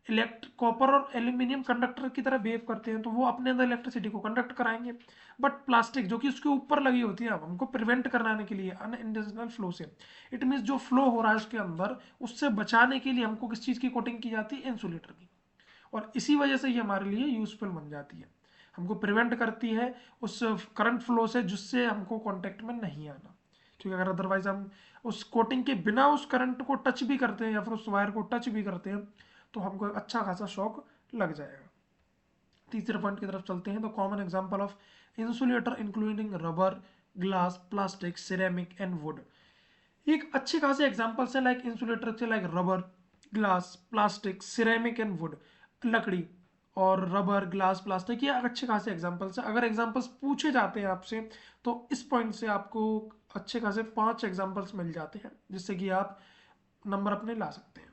Speaker 1: कॉपर और एल्यूमिनियम कंडक्टर की तरह बिहेव करते हैं, तो वो अपने अंदर इलेक्ट्रिसिटी को कंडक्ट कराएंगे। बट प्लास्टिक जो कि उसके ऊपर लगी होती है, अब हमको प्रिवेंट कराने के लिए अनइंटेंशनल फ्लो से, इट मीन्स जो फ्लो हो रहा है उसके अंदर, उससे बचाने के लिए हमको किस चीज़ की कोटिंग की जाती है, इंसुलेटर की। और इसी वजह से ये हमारे लिए यूजफुल बन जाती है, हमको प्रिवेंट करती है उस करंट फ्लो से जिससे हमको कांटेक्ट में नहीं आना। क्योंकि अगर अदरवाइज हम उस कोटिंग के बिना उस करंट को टच भी करते हैं या फिर उस वायर को टच भी करते हैं तो हमको अच्छा खासा शॉक लग जाएगा। तीसरे पॉइंट की तरफ चलते हैं। तो common example of insulator including rubber, glass, plastic, ceramic and would. एक अच्छे खासे एग्जांपल्स हैं लाइक इंसुलेटर से, like rubber, glass, plastic, ceramic and would, लकड़ी और रबर, ग्लास, प्लास्टिक, ये अच्छे खासे एग्जांपल्स हैं। अगर एग्जांपल्स पूछे जाते हैं आपसे तो इस पॉइंट से आपको अच्छे खासे 5 एग्जांपल्स मिल जाते हैं जिससे कि आप नंबर अपने ला सकते हैं।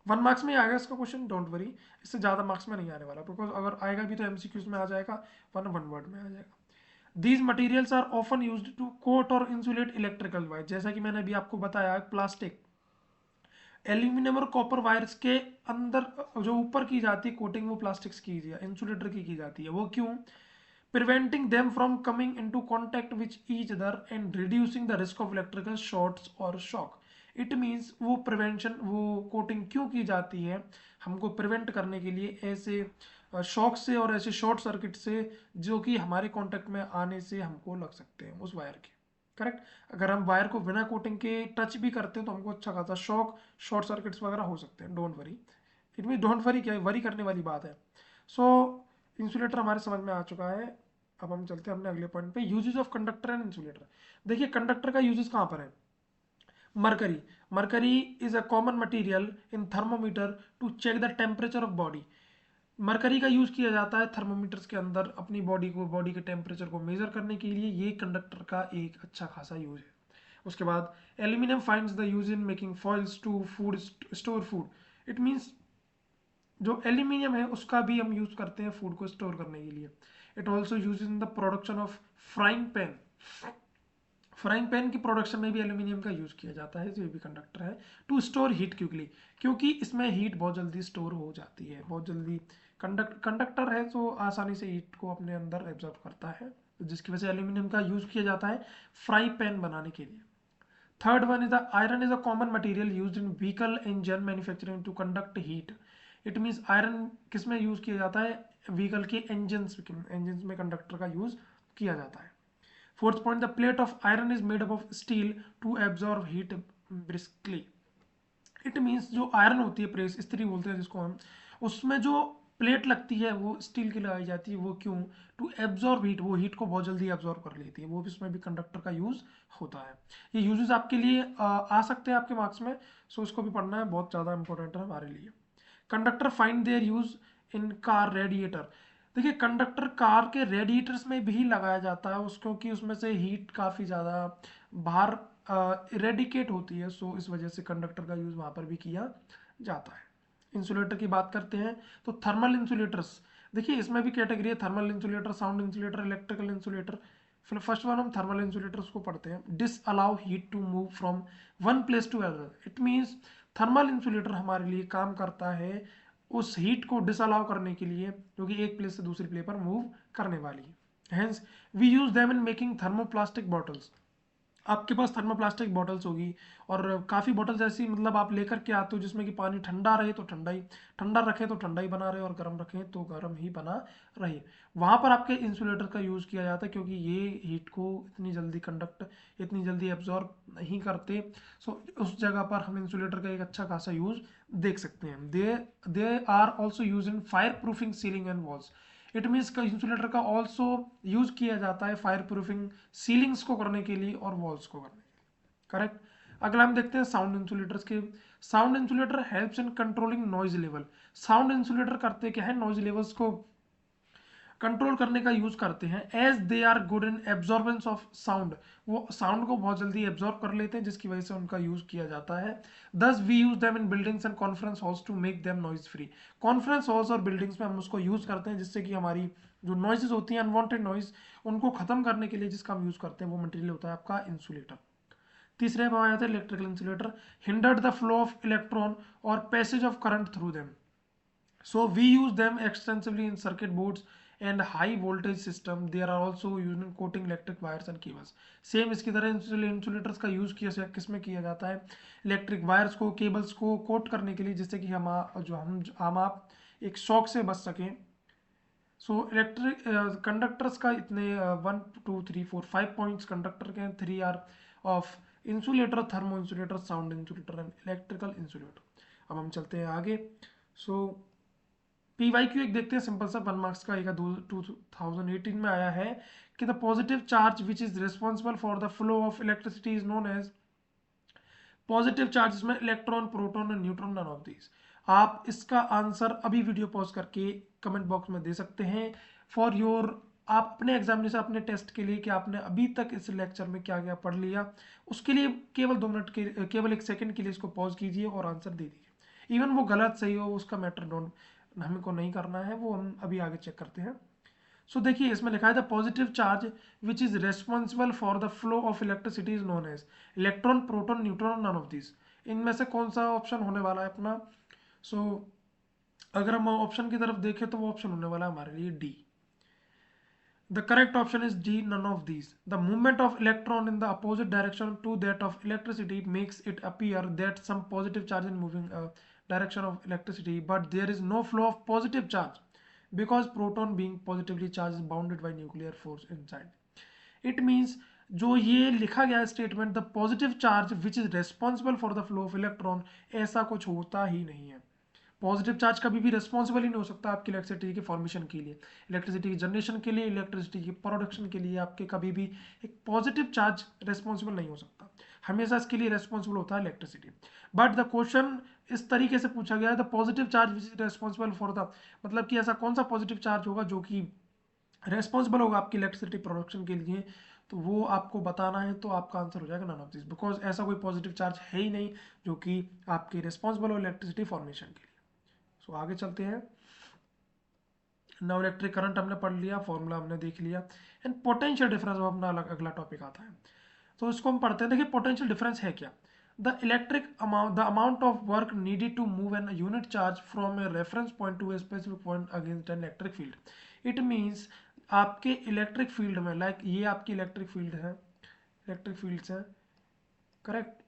Speaker 1: 1 मार्क्स में आएगा इसका क्वेश्चन, डोंट वरी, इससे ज़्यादा मार्क्स में नहीं आने वाला, बिकॉज अगर आएगा भी तो एमसीक्यूज में आ जाएगा, वन वर्ड में आ जाएगा। These materials are often used to coat और इंसुलेट इलेक्ट्रिकल वायर। जैसा कि मैंने अभी आपको बताया, प्लास्टिक, एल्यूमिनियम और कॉपर वायर्स के अंदर जो ऊपर की जाती है कोटिंग, वो प्लास्टिक्स की इंसुलेटर की जाती है। वो क्यों? Preventing them from coming into contact which each other and reducing the risk of electrical shorts और शॉक। इट मीन्स वो प्रिवेंशन, वो कोटिंग क्यों की जाती है? हमको प्रिवेंट करने के लिए ऐसे शॉक से और ऐसे शॉर्ट सर्किट से जो कि हमारे कांटेक्ट में आने से हमको लग सकते हैं उस वायर के। करेक्ट। अगर हम वायर को बिना कोटिंग के टच भी करते हैं तो हमको अच्छा खासा शॉक, शॉर्ट सर्किट्स वगैरह हो सकते हैं। Don't worry, it mean don't worry क्या है, वरी करने वाली बात है। सो इंसुलेटर हमारे समझ में आ चुका है। अब हम चलते हैं अपने अगले पॉइंट पे, uses of conductor and insulator. देखिए कंडक्टर का यूजेस कहाँ पर है? Mercury, mercury is a common material in thermometer to check the temperature of body. Mercury का यूज किया जाता है थर्मोमीटर्स के अंदर अपनी बॉडी के टेम्परेचर को मेजर करने के लिए। ये कंडक्टर का एक अच्छा खासा यूज है। उसके बाद aluminium finds the use in making foils to food store food. It means जो एल्यूमिनियम है उसका भी हम यूज करते हैं फूड को स्टोर करने के लिए। It also use in the production of frying pan. Frying pan की प्रोडक्शन में भी एल्यूमिनियम का यूज किया जाता है, जो भी कंडक्टर है। टू स्टोर हीट क्विकली, क्योंकि इसमें हीट बहुत जल्दी स्टोर हो जाती है, बहुत जल्दी। कंडक्टर है तो आसानी से हीट को अपने अंदर एब्जॉर्ब करता है, जिसकी वजह से एल्यूमिनियम का यूज किया जाता है फ्राई पैन बनाने के लिए। Third one is the iron is a common material used in vehicle engine manufacturing to conduct heat. It means iron किस में यूज किया जाता है? व्हीकल के इंजन में कंडक्टर का यूज किया जाता है। Fourth point, the plate of iron is made up of steel to absorb heat briskly. It means जो आयरन होती है, प्रेस स्त्री बोलते हैं जिसको हम, उसमें जो प्लेट लगती है वो स्टील की लगाई जाती है। वो क्यों? टू एब्जॉर्ब हीट, वो हीट को बहुत जल्दी एब्जॉर्ब कर लेती है। वो भी, इसमें भी कंडक्टर का यूज होता है। ये यूजेस आपके लिए आ सकते हैं आपके मार्क्स में, सो इसको भी पढ़ना है, बहुत ज़्यादा इंपॉर्टेंट है हमारे लिए। Conductor find their use in car radiator. देखिए कंडक्टर कार के रेडिएटर्स में भी लगाया जाता है उसको, कि उसमें से हीट काफ़ी ज़्यादा बाहर इरेडिकेट होती है, सो इस वजह से कंडक्टर का यूज़ वहाँ पर भी किया जाता है। इंसुलेटर की बात करते हैं तो थर्मल इंसुलेटर्स। देखिए इसमें भी कैटेगरी है, thermal insulator, sound insulator, electrical insulator. फिर फर्स्ट वन हम थर्मल इंसुलेटर्स को पढ़ते हैं। This allow heat to move from one place to other. It means thermal insulator हमारे लिए काम करता है उस हीट को डिसअलाउ करने के लिए जो कि एक प्लेस से दूसरी प्लेस पर मूव करने वाली है। Hence we use them in making thermoplastic bottles. आपके पास थर्मोप्लास्टिक बॉटल्स होगी और काफ़ी बॉटल्स ऐसी मतलब आप लेकर के आते हो जिसमें कि पानी ठंडा रहे तो ठंडा ही, ठंडा रखें तो ठंडा ही बना रहे और गर्म रखें तो गर्म ही बना रहे। वहाँ पर आपके इंसुलेटर का यूज़ किया जाता है क्योंकि ये हीट को इतनी जल्दी कंडक्ट, इतनी जल्दी एब्जॉर्ब नहीं करते। सो उस जगह पर हम इंसुलेटर का एक अच्छा खासा यूज़ देख सकते हैं। They are also use in fire proofing ceiling and walls. It means का इंसुलेटर का ऑल्सो यूज किया जाता है फायर प्रूफिंग सीलिंग्स को करने के लिए और वॉल्स को करने के लिए। करेक्ट। अगला हम देखते हैं साउंड इंसुलेटर्स के। Sound insulator helps in controlling noise level. Sound insulator करते क्या है? नॉइज लेवल्स को कंट्रोल करने का यूज करते हैं। As they are good in absorbance of sound, वो साउंड को बहुत जल्दी एब्जॉर्ब कर लेते हैं जिसकी वजह से उनका यूज किया जाता है। Thus we use them in buildings and conference halls to make them noise free. Conference halls और बिल्डिंग्स में हम उसको यूज करते हैं जिससे कि हमारी जो नॉइजेस होती हैं, अनवांटेड नॉइज, उनको खत्म करने के लिए जिसका हम यूज करते हैं वो मटेरियल होता है आपका इंसुलेटर। तीसरे में आ जाता है electrical insulator. Hindered the flow of electron और passage of current through them. So we use them extensively in circuit boards and high voltage system. They are also used in coating electric wires and cables. Same इसकी तरह इंसुलेटर्स का यूज किस में किया जाता है, इलेक्ट्रिक वायर्स को, केबल्स को कोट करने के लिए, जिससे कि हम आप एक शॉक से बच सकें. सो इलेक्ट्रिक कंडक्टर्स का इतने 1 2 3 4 5 पॉइंट्स कंडक्टर के हैं. 3 are of insulator, thermo insulator, sound insulator and electrical insulator. अब हम चलते हैं आगे. सो PYQ एक देखते हैं सिंपल सा 1 मार्क्स का. एक 2018 में आया है कि the positive charge which is responsible for the flow of electricity is known as positive charge. में इलेक्ट्रॉन, प्रोटॉन और न्यूट्रॉन, नन ऑफ दीज. आप इसका आंसर अभी वीडियो पॉज करके कमेंट बॉक्स में दे सकते हैं फॉर योर, आप अपने एग्जामिनेशन, अपने टेस्ट के लिए कि आपने अभी तक इस लेक्चर में क्या क्या पढ़ लिया. उसके लिए केवल 2 मिनट के, केवल 1 सेकंड के लिए इसको पॉज कीजिए और आंसर दे दीजिए. इवन वो गलत सही हो उसका मैटर डोंट हमको नहीं करना है, वो हम अभी आगे चेक करते हैं. सो देखिए इसमें लिखा है the positive charge which is responsible for the flow of electricity is known as electron, proton, neutron, none of this. इनमें से कौन सा ऑप्शन होने वाला है अपना? सो अगर हम ऑप्शन की तरफ देखें तो वो ऑप्शन होने वाला है हमारे लिए D. The correct option is D, none of these. The movement of electron in the opposite direction to that of electricity makes it appear that some positive charge in moving direction of electricity, but there is no flow of positive charge because proton being positively charged is bounded by nuclear force inside. It means जो ये लिखा गया statement the positive charge which is responsible for the flow of electron, ऐसा कुछ होता ही नहीं है. पॉजिटिव चार्ज कभी भी रिस्पॉन्सिबल ही नहीं हो सकता आपकी इलेक्ट्रिसिटी के फॉर्मेशन के लिए, इलेक्ट्रिसिटी की जनरेशन के लिए, इलेक्ट्रिसिटी की प्रोडक्शन के लिए. आपके कभी भी एक पॉजिटिव चार्ज रिस्पॉन्सिबल नहीं हो सकता, हमेशा इसके लिए रिस्पॉन्सिबल होता है इलेक्ट्रिसिटी. बट द क्वेश्चन इस तरीके से पूछा गया है the positive charge which is responsible for the, मतलब कि ऐसा कौन सा पॉजिटिव चार्ज होगा जो कि रेस्पॉन्सिबल होगा आपकी इलेक्ट्रिसिटी प्रोडक्शन के लिए, तो वो आपको बताना है. तो आपका आंसर हो जाएगा नन ऑफ दिस, बिकॉज ऐसा कोई पॉजिटिव चार्ज है ही नहीं जो कि आपके रेस्पॉन्सिबल हो इलेक्ट्रिसिटी फॉर्मेशन के लिए. सो आगे चलते हैं. नाउ इलेक्ट्रिक करंट हमने पढ़ लिया, फॉर्मूला हमने देख लिया, एंड पोटेंशियल डिफरेंस अपना अगला टॉपिक आता है. तो इसको हम पढ़ते हैं. देखिए पोटेंशियल डिफरेंस है क्या? The amount of work needed to move an unit charge from a reference point to a specific point against an electric field. It means आपके इलेक्ट्रिक फील्ड में, लाइक ये आपकी इलेक्ट्रिक फील्ड है, इलेक्ट्रिक फील्ड्स हैं, करेक्ट,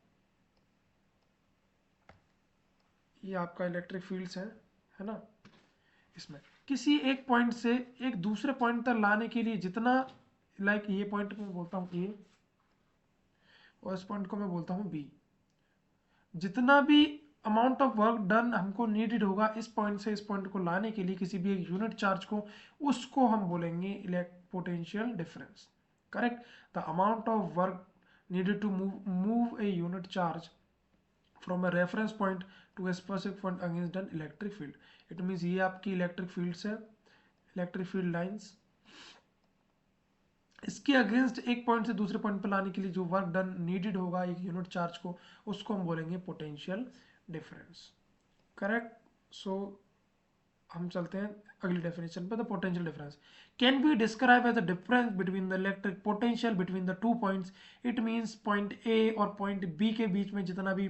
Speaker 1: ये आपका इलेक्ट्रिक फील्ड्स है ना. इसमें किसी एक पॉइंट से एक दूसरे पॉइंट तक लाने के लिए जितना, लाइक ये पॉइंट मैं बोलता हूँ ए और इस पॉइंट को मैं बोलता हूँ बी, जितना भी अमाउंट ऑफ वर्क डन हमको नीडेड होगा इस पॉइंट से इस पॉइंट को लाने के लिए किसी भी एक यूनिट चार्ज को, उसको हम बोलेंगे potential difference. Correct. The amount of work needed to move a unit charge from a reference point to a specific point against an electric field. It means ये आपकी इलेक्ट्रिक फील्ड्स है, इलेक्ट्रिक फील्ड लाइंस. इसके अगेंस्ट एक पॉइंट से दूसरे पॉइंट पर लाने के लिए जो वर्क डन नीडेड होगा एक यूनिट चार्ज को, उसको हम बोलेंगे पोटेंशियल डिफरेंस. करेक्ट. सो हम चलते हैं अगली डेफिनेशन पे. The potential difference can be describe as the difference between the electric potential between the 2 points. It means point A और पॉइंट बी के बीच में जितना भी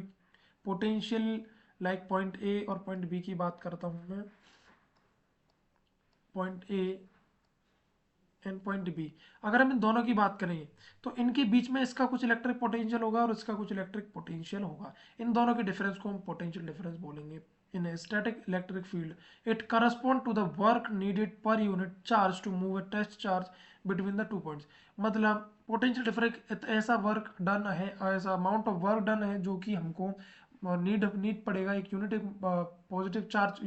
Speaker 1: पोटेंशियल, लाइक पॉइंट ए और पॉइंट बी की बात करता हूं मैं, point A and point B, अगर हम इन दोनों की बात करें तो इनके बीच में इसका कुछ इलेक्ट्रिक पोटेंशियल होगा और इसका कुछ इलेक्ट्रिक पोटेंशियल होगा. इन दोनों के डिफरेंस को हम पोटेंशियल डिफरेंस बोलेंगे. In a static electric field it correspond to the work needed per unit charge to move a test charge between the 2 points. मतलब पोटेंशियल डिफरेंस ऐसा वर्क डन है, ऐसा अमाउंट ऑफ वर्क डन है जो कि हमको नीड पड़ेगा एक यूनिट पॉजिटिव चार्ज,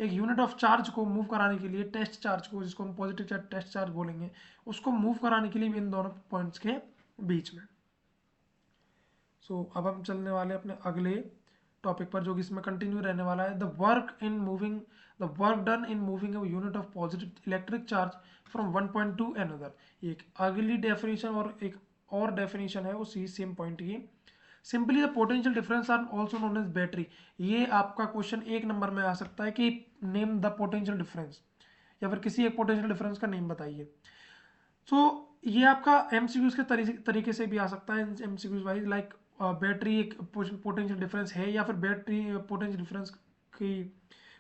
Speaker 1: एक यूनिट ऑफ चार्ज को मूव कराने के लिए, टेस्ट चार्ज को, जिसको हम पॉजिटिव चार्ज टेस्ट चार्ज बोलेंगे, उसको मूव कराने के लिए इन दोनों पॉइंट्स के बीच में. सो अब हम चलने वाले अपने अगले टॉपिक पर जो कि इसमें कंटिन्यू रहने वाला है. The work done in moving a unit of positive electric charge from one point to another. एक अगली डेफिनेशन और एक और डेफिनेशन है उसी सेम पॉइंट की. Simply the potential difference are also known as battery. ये आपका क्वेश्चन 1 नंबर में आ सकता है कि नेम द पोटेंशियल डिफरेंस, या फिर किसी एक पोटेंशियल डिफरेंस का नेम बताइए. सो ये आपका एमसीक्यूज के तरीके से भी आ सकता है, एमसीक्यूज वाइज, लाइक बैटरी एक पोटेंशियल डिफरेंस है, या फिर बैटरी पोटेंशियल डिफरेंस की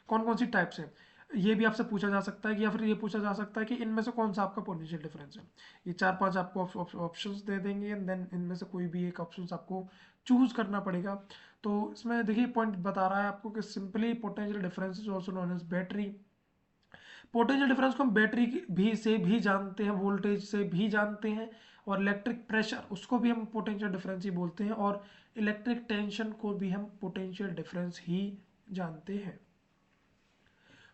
Speaker 1: कौन कौन सी टाइप्स है, ये भी आपसे पूछा जा सकता है कि, या फिर ये पूछा जा सकता है कि इनमें से कौन सा आपका पोटेंशियल डिफरेंस है। ये 4-5 आपको ऑप्शंस दे देंगे एंड देन इनमें से कोई भी एक ऑप्शंस आपको चूज करना पड़ेगा। तो इसमें देखिए पॉइंट बता रहा है आपको कि simply potential difference is also known as battery. Potential difference को हम बैटरी भी से भी जानते हैं, वोल्टेज से भी जानते हैं, और इलेक्ट्रिक प्रेशर उसको भी हम पोटेंशियल डिफरेंस ही बोलते हैं, और इलेक्ट्रिक टेंशन को भी हम पोटेंशियल डिफरेंस ही जानते हैं।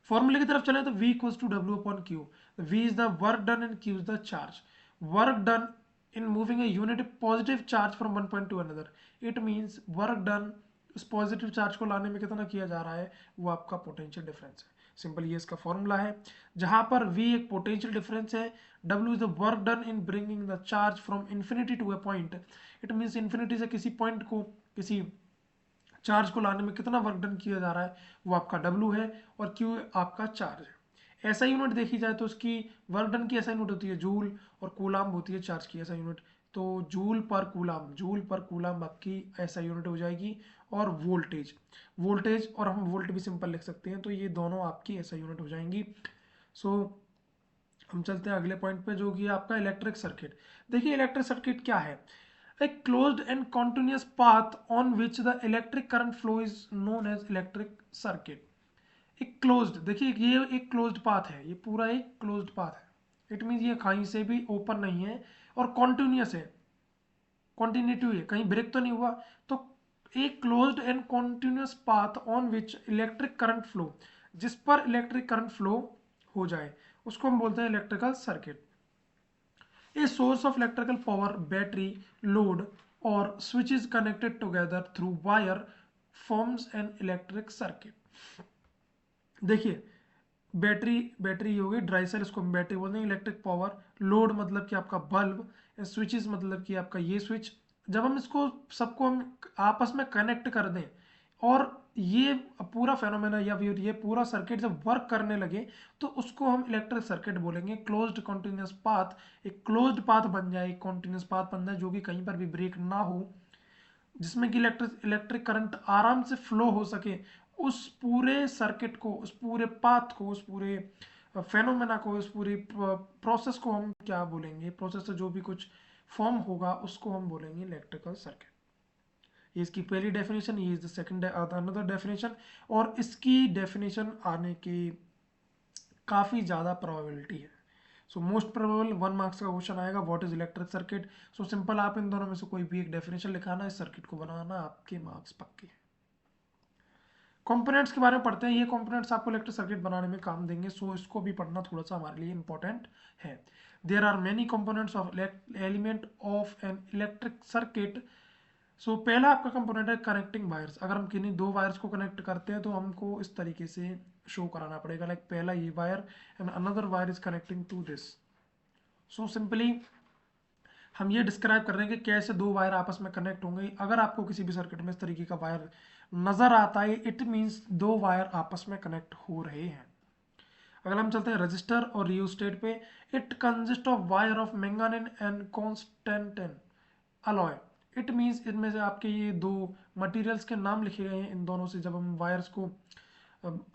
Speaker 1: फॉर्मूले की तरफ चले तो V equals to W upon Q. V is the work done and Q is the charge. Work done in moving a unit positive charge from one point to another, it means work done उस पॉजिटिव चार्ज को लाने में कितना किया जा रहा है, वो आपका पोटेंशियल डिफरेंस है। सिंपल ये इसका फॉर्मूला है, जहां पर V एक पोटेंशियल डिफरेंस है, W is the work done in bringing the charge from infinity to a point. It means infinity से किसी पॉइंट को, किसी चार्ज को लाने में कितना वर्क डन किया जा रहा है, वो आपका W है, और Q आपका चार्ज है। ऐसा यूनिट देखी जाए तो उसकी वर्क डन की ऐसा यूनिट होती है जूल, और कूलाम होती है चार्ज की ऐसा यूनिट। तो जूल पर कूलाम आपकी ऐसा यूनिट हो जाएगी। और वोल्टेज और हम वोल्ट भी सिंपल लिख सकते हैं, तो ये दोनों आपकी ऐसा यूनिट हो जाएंगी। सो हम चलते हैं अगले पॉइंट पे, जो कि आपका इलेक्ट्रिक सर्किट। देखिए इलेक्ट्रिक सर्किट क्या है, a closed and continuous path on which the electric current flow is known as electric circuit। एक क्लोज्ड, देखिए ये एक क्लोज्ड पाथ है, ये पूरा एक क्लोज्ड पाथ है। इट मीन ये कहीं से भी ओपन नहीं है, और कॉन्टिन्यूस है, कॉन्टिन्यूटी है, कहीं ब्रेक तो नहीं हुआ। तो एक closed end continuous path on which electric current flow, जिस पर इलेक्ट्रिक करंट फ्लो हो जाए, उसको हम बोलते हैं electrical circuit. A source of electrical power, battery, load, or switches connected together through wire forms an electric circuit। देखिए बैटरी होगी, ड्राई सेल इसको हम बैटरी बोलते हैं। इलेक्ट्रिक पावर, लोड मतलब कि आपका बल्ब, स्विचेस मतलब कि आपका ये स्विच। जब हम इसको सबको हम आपस में कनेक्ट कर दें, और ये पूरा फेनोमेना या फिर ये पूरा सर्किट जब वर्क करने लगे, तो उसको हम इलेक्ट्रिक सर्किट बोलेंगे। क्लोज्ड कॉन्टिन्यूस पाथ, एक क्लोज्ड पाथ बन जाए, एक कॉन्टिन्यूस पाथ बन जाए जो कि कहीं पर भी ब्रेक ना हो, जिसमें कि इलेक्ट्रिक करंट आराम से फ्लो हो सके। उस पूरे सर्किट को, उस पूरे पाथ को, उस पूरे फेनोमेना को, उस पूरी प्रोसेस को हम क्या बोलेंगे, प्रोसेस से जो भी कुछ फॉर्म होगा उसको हम बोलेंगे इलेक्ट्रिकल सर्किट। ये इसकी पहली डेफिनेशन, ये is the second another definition. और इसकी डेफिनेशन आने की काफ़ी ज़्यादा प्रोबेबिलिटी है। सो मोस्ट प्रोबेबल 1 मार्क्स का क्वेश्चन आएगा, what is electric circuit. So simple, आप इन दोनों में से कोई भी एक डेफिनेशन लिखाना, इस सर्किट को बनाना, आपके मार्क्स पक्के हैं। कंपोनेंट्स के बारे में पढ़ते हैं। ये कंपोनेंट्स आपको इलेक्ट्रिक सर्किट बनाने में काम देंगे, सो इसको भी पढ़ना थोड़ा सा हमारे लिए इंपॉर्टेंट है। There are many components of element of an electric circuit. So पहला आपका कंपोनेंट है कनेक्टिंग वायर्स। अगर हम किन्हीं दो वायर्स को कनेक्ट करते हैं तो हमको इस तरीके से शो कराना पड़ेगा, लाइक पहला ये wire and another wire is connecting to this. So simply हम ये डिस्क्राइब कर रहे हैं कि कैसे दो वायर आपस में कनेक्ट होंगे। अगर आपको किसी भी सर्किट में इस तरीके का वायर नजर आता है, इट मीन्स दो वायर आपस में कनेक्ट हो रहे हैं। अगर हम चलते हैं रजिस्टर और रियोस्टेट पे, it consist of wire of manganese and constantan alloy. It means इनमें से आपके ये दो मटेरियल्स के नाम लिखे गए हैं। इन दोनों से जब हम वायर्स को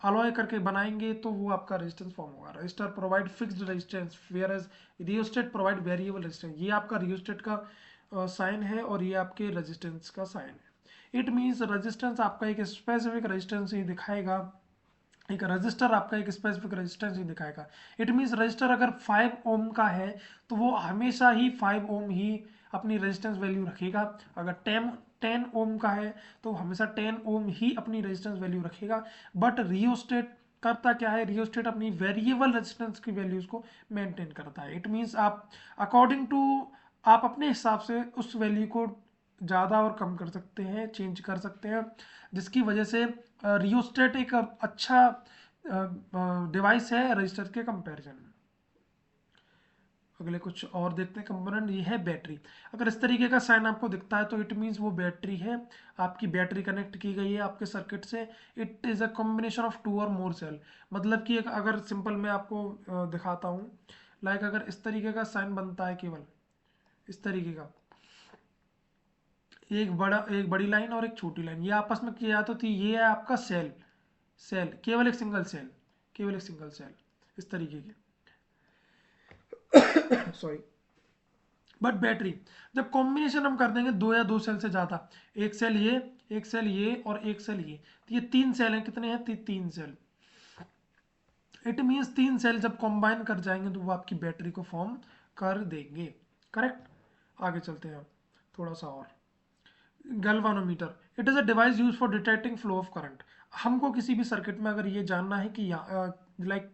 Speaker 1: अलॉय करके बनाएंगे तो वो आपका रेजिस्टेंस फॉर्म होगा। Resistor provide fixed resistance, whereas rheostat provide variable resistance. ये आपका रियोस्टेट का साइन है, और ये आपके रेजिस्टेंस का साइन है। इट मीन्स रेजिस्टेंस आपका एक स्पेसिफिक रेजिस्टेंस ही दिखाएगा, एक रजिस्टर आपका एक स्पेसिफिक रेजिस्टेंस ही दिखाएगा। इट मीन्स रजिस्टर अगर 5 ओम का है तो वो हमेशा ही 5 ओम ही अपनी रेजिस्टेंस वैल्यू रखेगा। अगर 10 ओम का है तो हमेशा 10 ओम ही अपनी रेजिस्टेंस वैल्यू रखेगा। बट रियोस्टेट करता क्या है, रियोस्टेट अपनी वेरिएबल रेजिस्टेंस की वैल्यूज को मेंटेन करता है। इट मीन्स आप अकॉर्डिंग टू, आप अपने हिसाब से उस वैल्यू को ज़्यादा और कम कर सकते हैं, चेंज कर सकते हैं, जिसकी वजह से रियोस्टेट एक अच्छा डिवाइस है रजिस्टर के कंपैरिजन में। अगले कुछ और देखते हैं कंपोनेंट। ये है बैटरी। अगर इस तरीके का साइन आपको दिखता है तो इट मीन्स वो बैटरी है, आपकी बैटरी कनेक्ट की गई है आपके सर्किट से। It is a combination of 2 और मोर सेल। मतलब कि अगर सिंपल मैं आपको दिखाता हूँ, लाइक अगर इस तरीके का साइन बनता है, केवल इस तरीके का, एक बड़ी लाइन और एक छोटी लाइन, ये आपस में किया तो थी, ये है आपका सेल, सेल, केवल एक सिंगल सेल, केवल एक सिंगल सेल इस तरीके के सॉरी। बट बैटरी जब कॉम्बिनेशन हम कर देंगे दो या दो सेल से ज़्यादा, एक सेल ये, एक सेल ये और एक सेल ये, तो ये तीन सेल हैं, कितने हैं, तीन सेल। इट मीन्स तीन सेल जब कॉम्बाइन कर जाएंगे तो वो आपकी बैटरी को फॉर्म कर देंगे। करेक्ट। आगे चलते हैं थोड़ा सा और। Galvanometer, it is a device use for detecting flow of current. हमको किसी भी सर्किट में अगर ये जानना है कि लाइक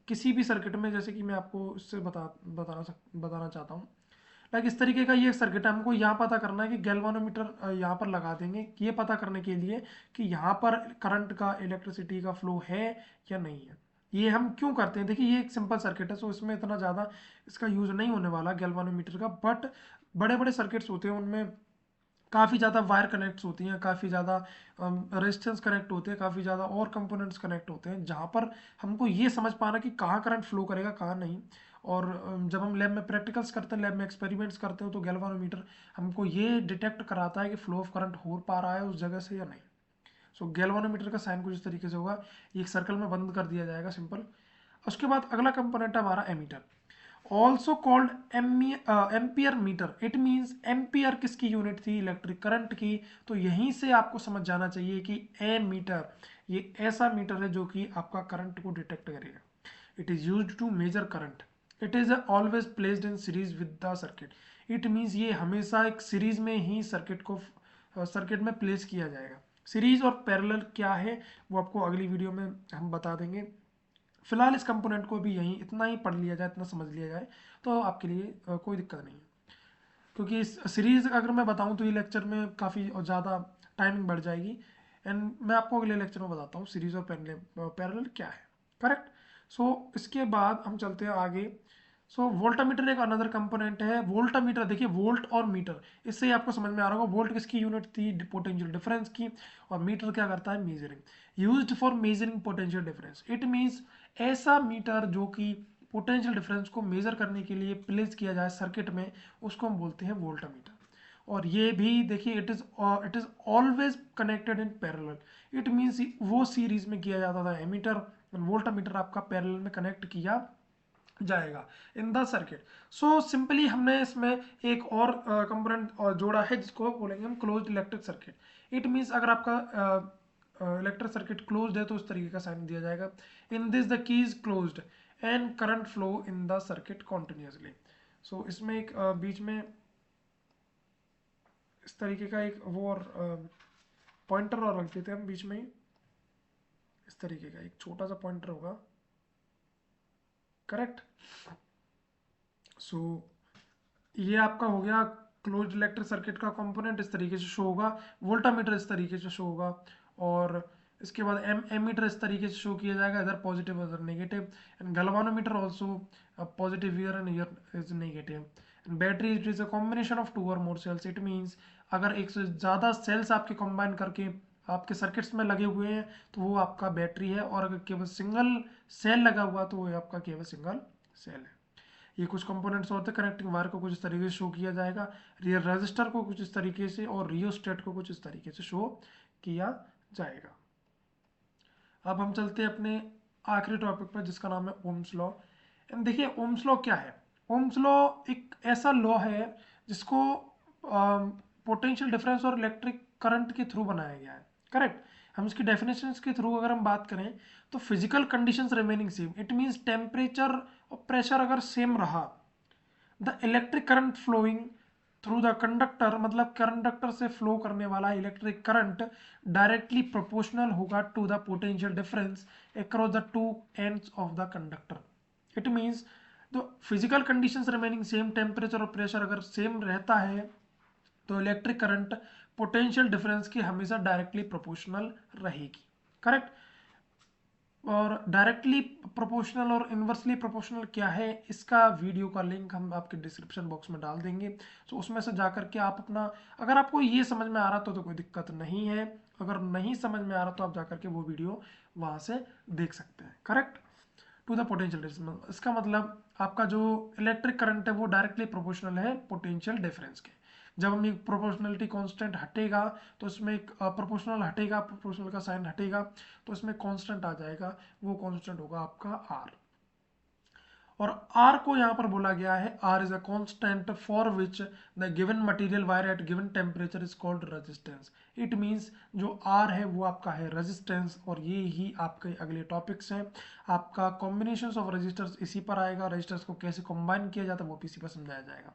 Speaker 1: किसी भी सर्किट में, जैसे कि मैं आपको इससे बताना चाहता हूँ, लाइक इस तरीके का ये सर्किट है, हमको यहाँ पता करना है कि गैल्वानोमीटर यहाँ पर लगा देंगे ये पता करने के लिए कि यहाँ पर करंट का, इलेक्ट्रिसिटी का फ्लो है या नहीं है। ये हम क्यों करते हैं, देखिए ये एक सिंपल सर्किट है, सो इसमें इतना ज़्यादा इसका यूज़ नहीं होने वाला गैल्वानोमीटर का। बट बड़े बड़े सर्किट्स होते हैं उनमें काफ़ी ज़्यादा वायर कनेक्ट्स होती हैं, काफ़ी ज़्यादा रेजिस्टेंस कनेक्ट होते हैं, काफ़ी ज़्यादा और कंपोनेंट्स कनेक्ट होते हैं, जहाँ पर हमको ये समझ पाना कि कहाँ करंट फ्लो करेगा कहाँ नहीं। और जब हम लैब में प्रैक्टिकल्स करते हैं, लैब में एक्सपेरिमेंट्स करते हो, तो गैल्वानोमीटर हमको ये डिटेक्ट कराता है कि फ्लो ऑफ करंट हो पा रहा है उस जगह से या नहीं। सो गैल्वानोमीटर का साइन कुछ इस तरीके से होगा, एक सर्कल में बंद कर दिया जाएगा, सिंपल। उसके बाद अगला कंपोनेंट है हमारा ammeter, also called ampere meter. It means ampere किसकी यूनिट थी, इलेक्ट्रिक करंट की। तो यहीं से आपको समझ जाना चाहिए कि एमीटर ये ऐसा मीटर है जो कि आपका करंट को डिटेक्ट करेगा। It is used to measure current, it is always placed in series with the circuit. It means ये हमेशा एक सीरीज में ही सर्किट में प्लेस किया जाएगा। सीरीज और पैरेलल क्या है वो आपको अगली वीडियो में हम बता देंगे। फिलहाल इस कंपोनेंट को भी यहीं इतना ही पढ़ लिया जाए, इतना समझ लिया जाए तो आपके लिए कोई दिक्कत नहीं है। क्योंकि इस सीरीज अगर मैं बताऊं तो ये लेक्चर में काफ़ी ज़्यादा टाइमिंग बढ़ जाएगी, एंड मैं आपको अगले लेक्चर में बताता हूँ सीरीज और पैरेलल क्या है। करेक्ट। सो इसके बाद हम चलते हैं आगे। सो वोल्टामीटर एक अनदर कंपोनेंट है। वोल्टामीटर देखिए, वोल्ट और मीटर, इससे ही आपको समझ में आ रहा होगा वोल्ट किसकी यूनिट थी, पोटेंशियल डिफरेंस की, और मीटर क्या करता है, measuring. Used for measuring potential difference. It means ऐसा मीटर जो कि पोटेंशियल डिफरेंस को मेजर करने के लिए प्लेस किया जाए सर्किट में, उसको हम बोलते हैं वोल्टामीटर। और ये भी देखिए, it is always connected in parallel. It means वो सीरीज में किया जाता था एमीटर, वोल्टामीटर आपका पैरेलल में कनेक्ट किया जाएगा इन द सर्किट। सो सिंपली हमने इसमें एक और कंपोनेंट जोड़ा है जिसको बोलेंगे हम closed electric circuit. It means अगर आपका इलेक्ट्रिक सर्किट क्लोज्ड है तो उस तरीके का साइन दिया जाएगा, in this the key is closed and current flow in the circuit continuously. So इसमें एक बीच में इस तरीके का एक वो और पॉइंटर और रख देते हैं हम बीच में ही, इस तरीके का एक छोटा सा पॉइंटर होगा। करेक्ट। सो ये आपका हो गया क्लोज्ड इलेक्ट्रिक सर्किट का कंपोनेंट, इस तरीके से शो होगा। वोल्टामीटर इस तरीके से शो होगा, और इसके बाद एमीटर इस तरीके से शो किया जाएगा, इधर पॉजिटिव इधर negative. And galvanometer also positive here and here is negative. Battery it is a combination of two और मोर सेल्स। इट मीन्स अगर एक से ज़्यादा सेल्स आपके कंबाइन करके आपके सर्किट्स में लगे हुए हैं तो वो आपका बैटरी है, और अगर केवल सिंगल सेल लगा हुआ तो वो आपका केवल सिंगल सेल है। ये कुछ कंपोनेंट्स होते हैं। कनेक्टिंग वायर को कुछ इस तरीके से शो किया जाएगा, रियर रजिस्टर को कुछ इस तरीके से, और रियोस्टेट को कुछ इस तरीके से शो किया जाएगा। अब हम चलते हैं अपने आखिरी टॉपिक पर जिसका नाम है ओम्स लॉ। एंड देखिए ओम्स लॉ क्या है। ओम्स लॉ एक ऐसा लॉ है जिसको पोटेंशियल डिफरेंस और इलेक्ट्रिक करंट के थ्रू बनाया गया है। करेक्ट। हम इसकी डेफिनेशंस के थ्रू अगर हम बात करें तो physical conditions remaining same, it means temperature और प्रेशर अगर सेम रहा, the electric current flowing through the conductor, मतलब कंडक्टर से फ्लो करने वाला इलेक्ट्रिक करंट डायरेक्टली प्रोपोर्शनल होगा to the potential difference across the two ends of the conductor. It means तो physical conditions remaining same, temperature और प्रेशर अगर सेम रहता है तो इलेक्ट्रिक करंट पोटेंशियल डिफरेंस की हमेशा डायरेक्टली प्रोपोर्शनल रहेगी। करेक्ट। और डायरेक्टली प्रोपोर्शनल और इन्वर्सली प्रोपोर्शनल क्या है, इसका वीडियो का लिंक हम आपके डिस्क्रिप्शन बॉक्स में डाल देंगे। तो उसमें से जाकर के आप अपना, अगर आपको ये समझ में आ रहा तो कोई दिक्कत नहीं है, अगर नहीं समझ में आ रहा तो आप जाकर के वो वीडियो वहाँ से देख सकते हैं। Correct. To the potential difference, इसका मतलब आपका जो इलेक्ट्रिक करंट है वो डायरेक्टली प्रोपोर्शनल है पोटेंशियल डिफरेंस के। जब हम एक प्रोपोर्शनलिटी कांस्टेंट हटेगा तो इसमें एक प्रोपोर्शनल हटेगा, प्रोपोर्शनल का साइन हटेगा तो इसमें कांस्टेंट आ जाएगा, वो कांस्टेंट होगा आपका आर। और R को यहाँ पर बोला गया है R is a constant for which the given material wire eight given temperature is called resistance. It means जो R है वो आपका है रेजिस्टेंस, और ये ही आपके अगले टॉपिक्स हैं। आपका कॉम्बिनेशन ऑफ रेजिस्टर्स इसी पर आएगा, रेजिस्टर्स को कैसे कंबाइन किया जाता है वो भी इसी पर समझाया जाएगा।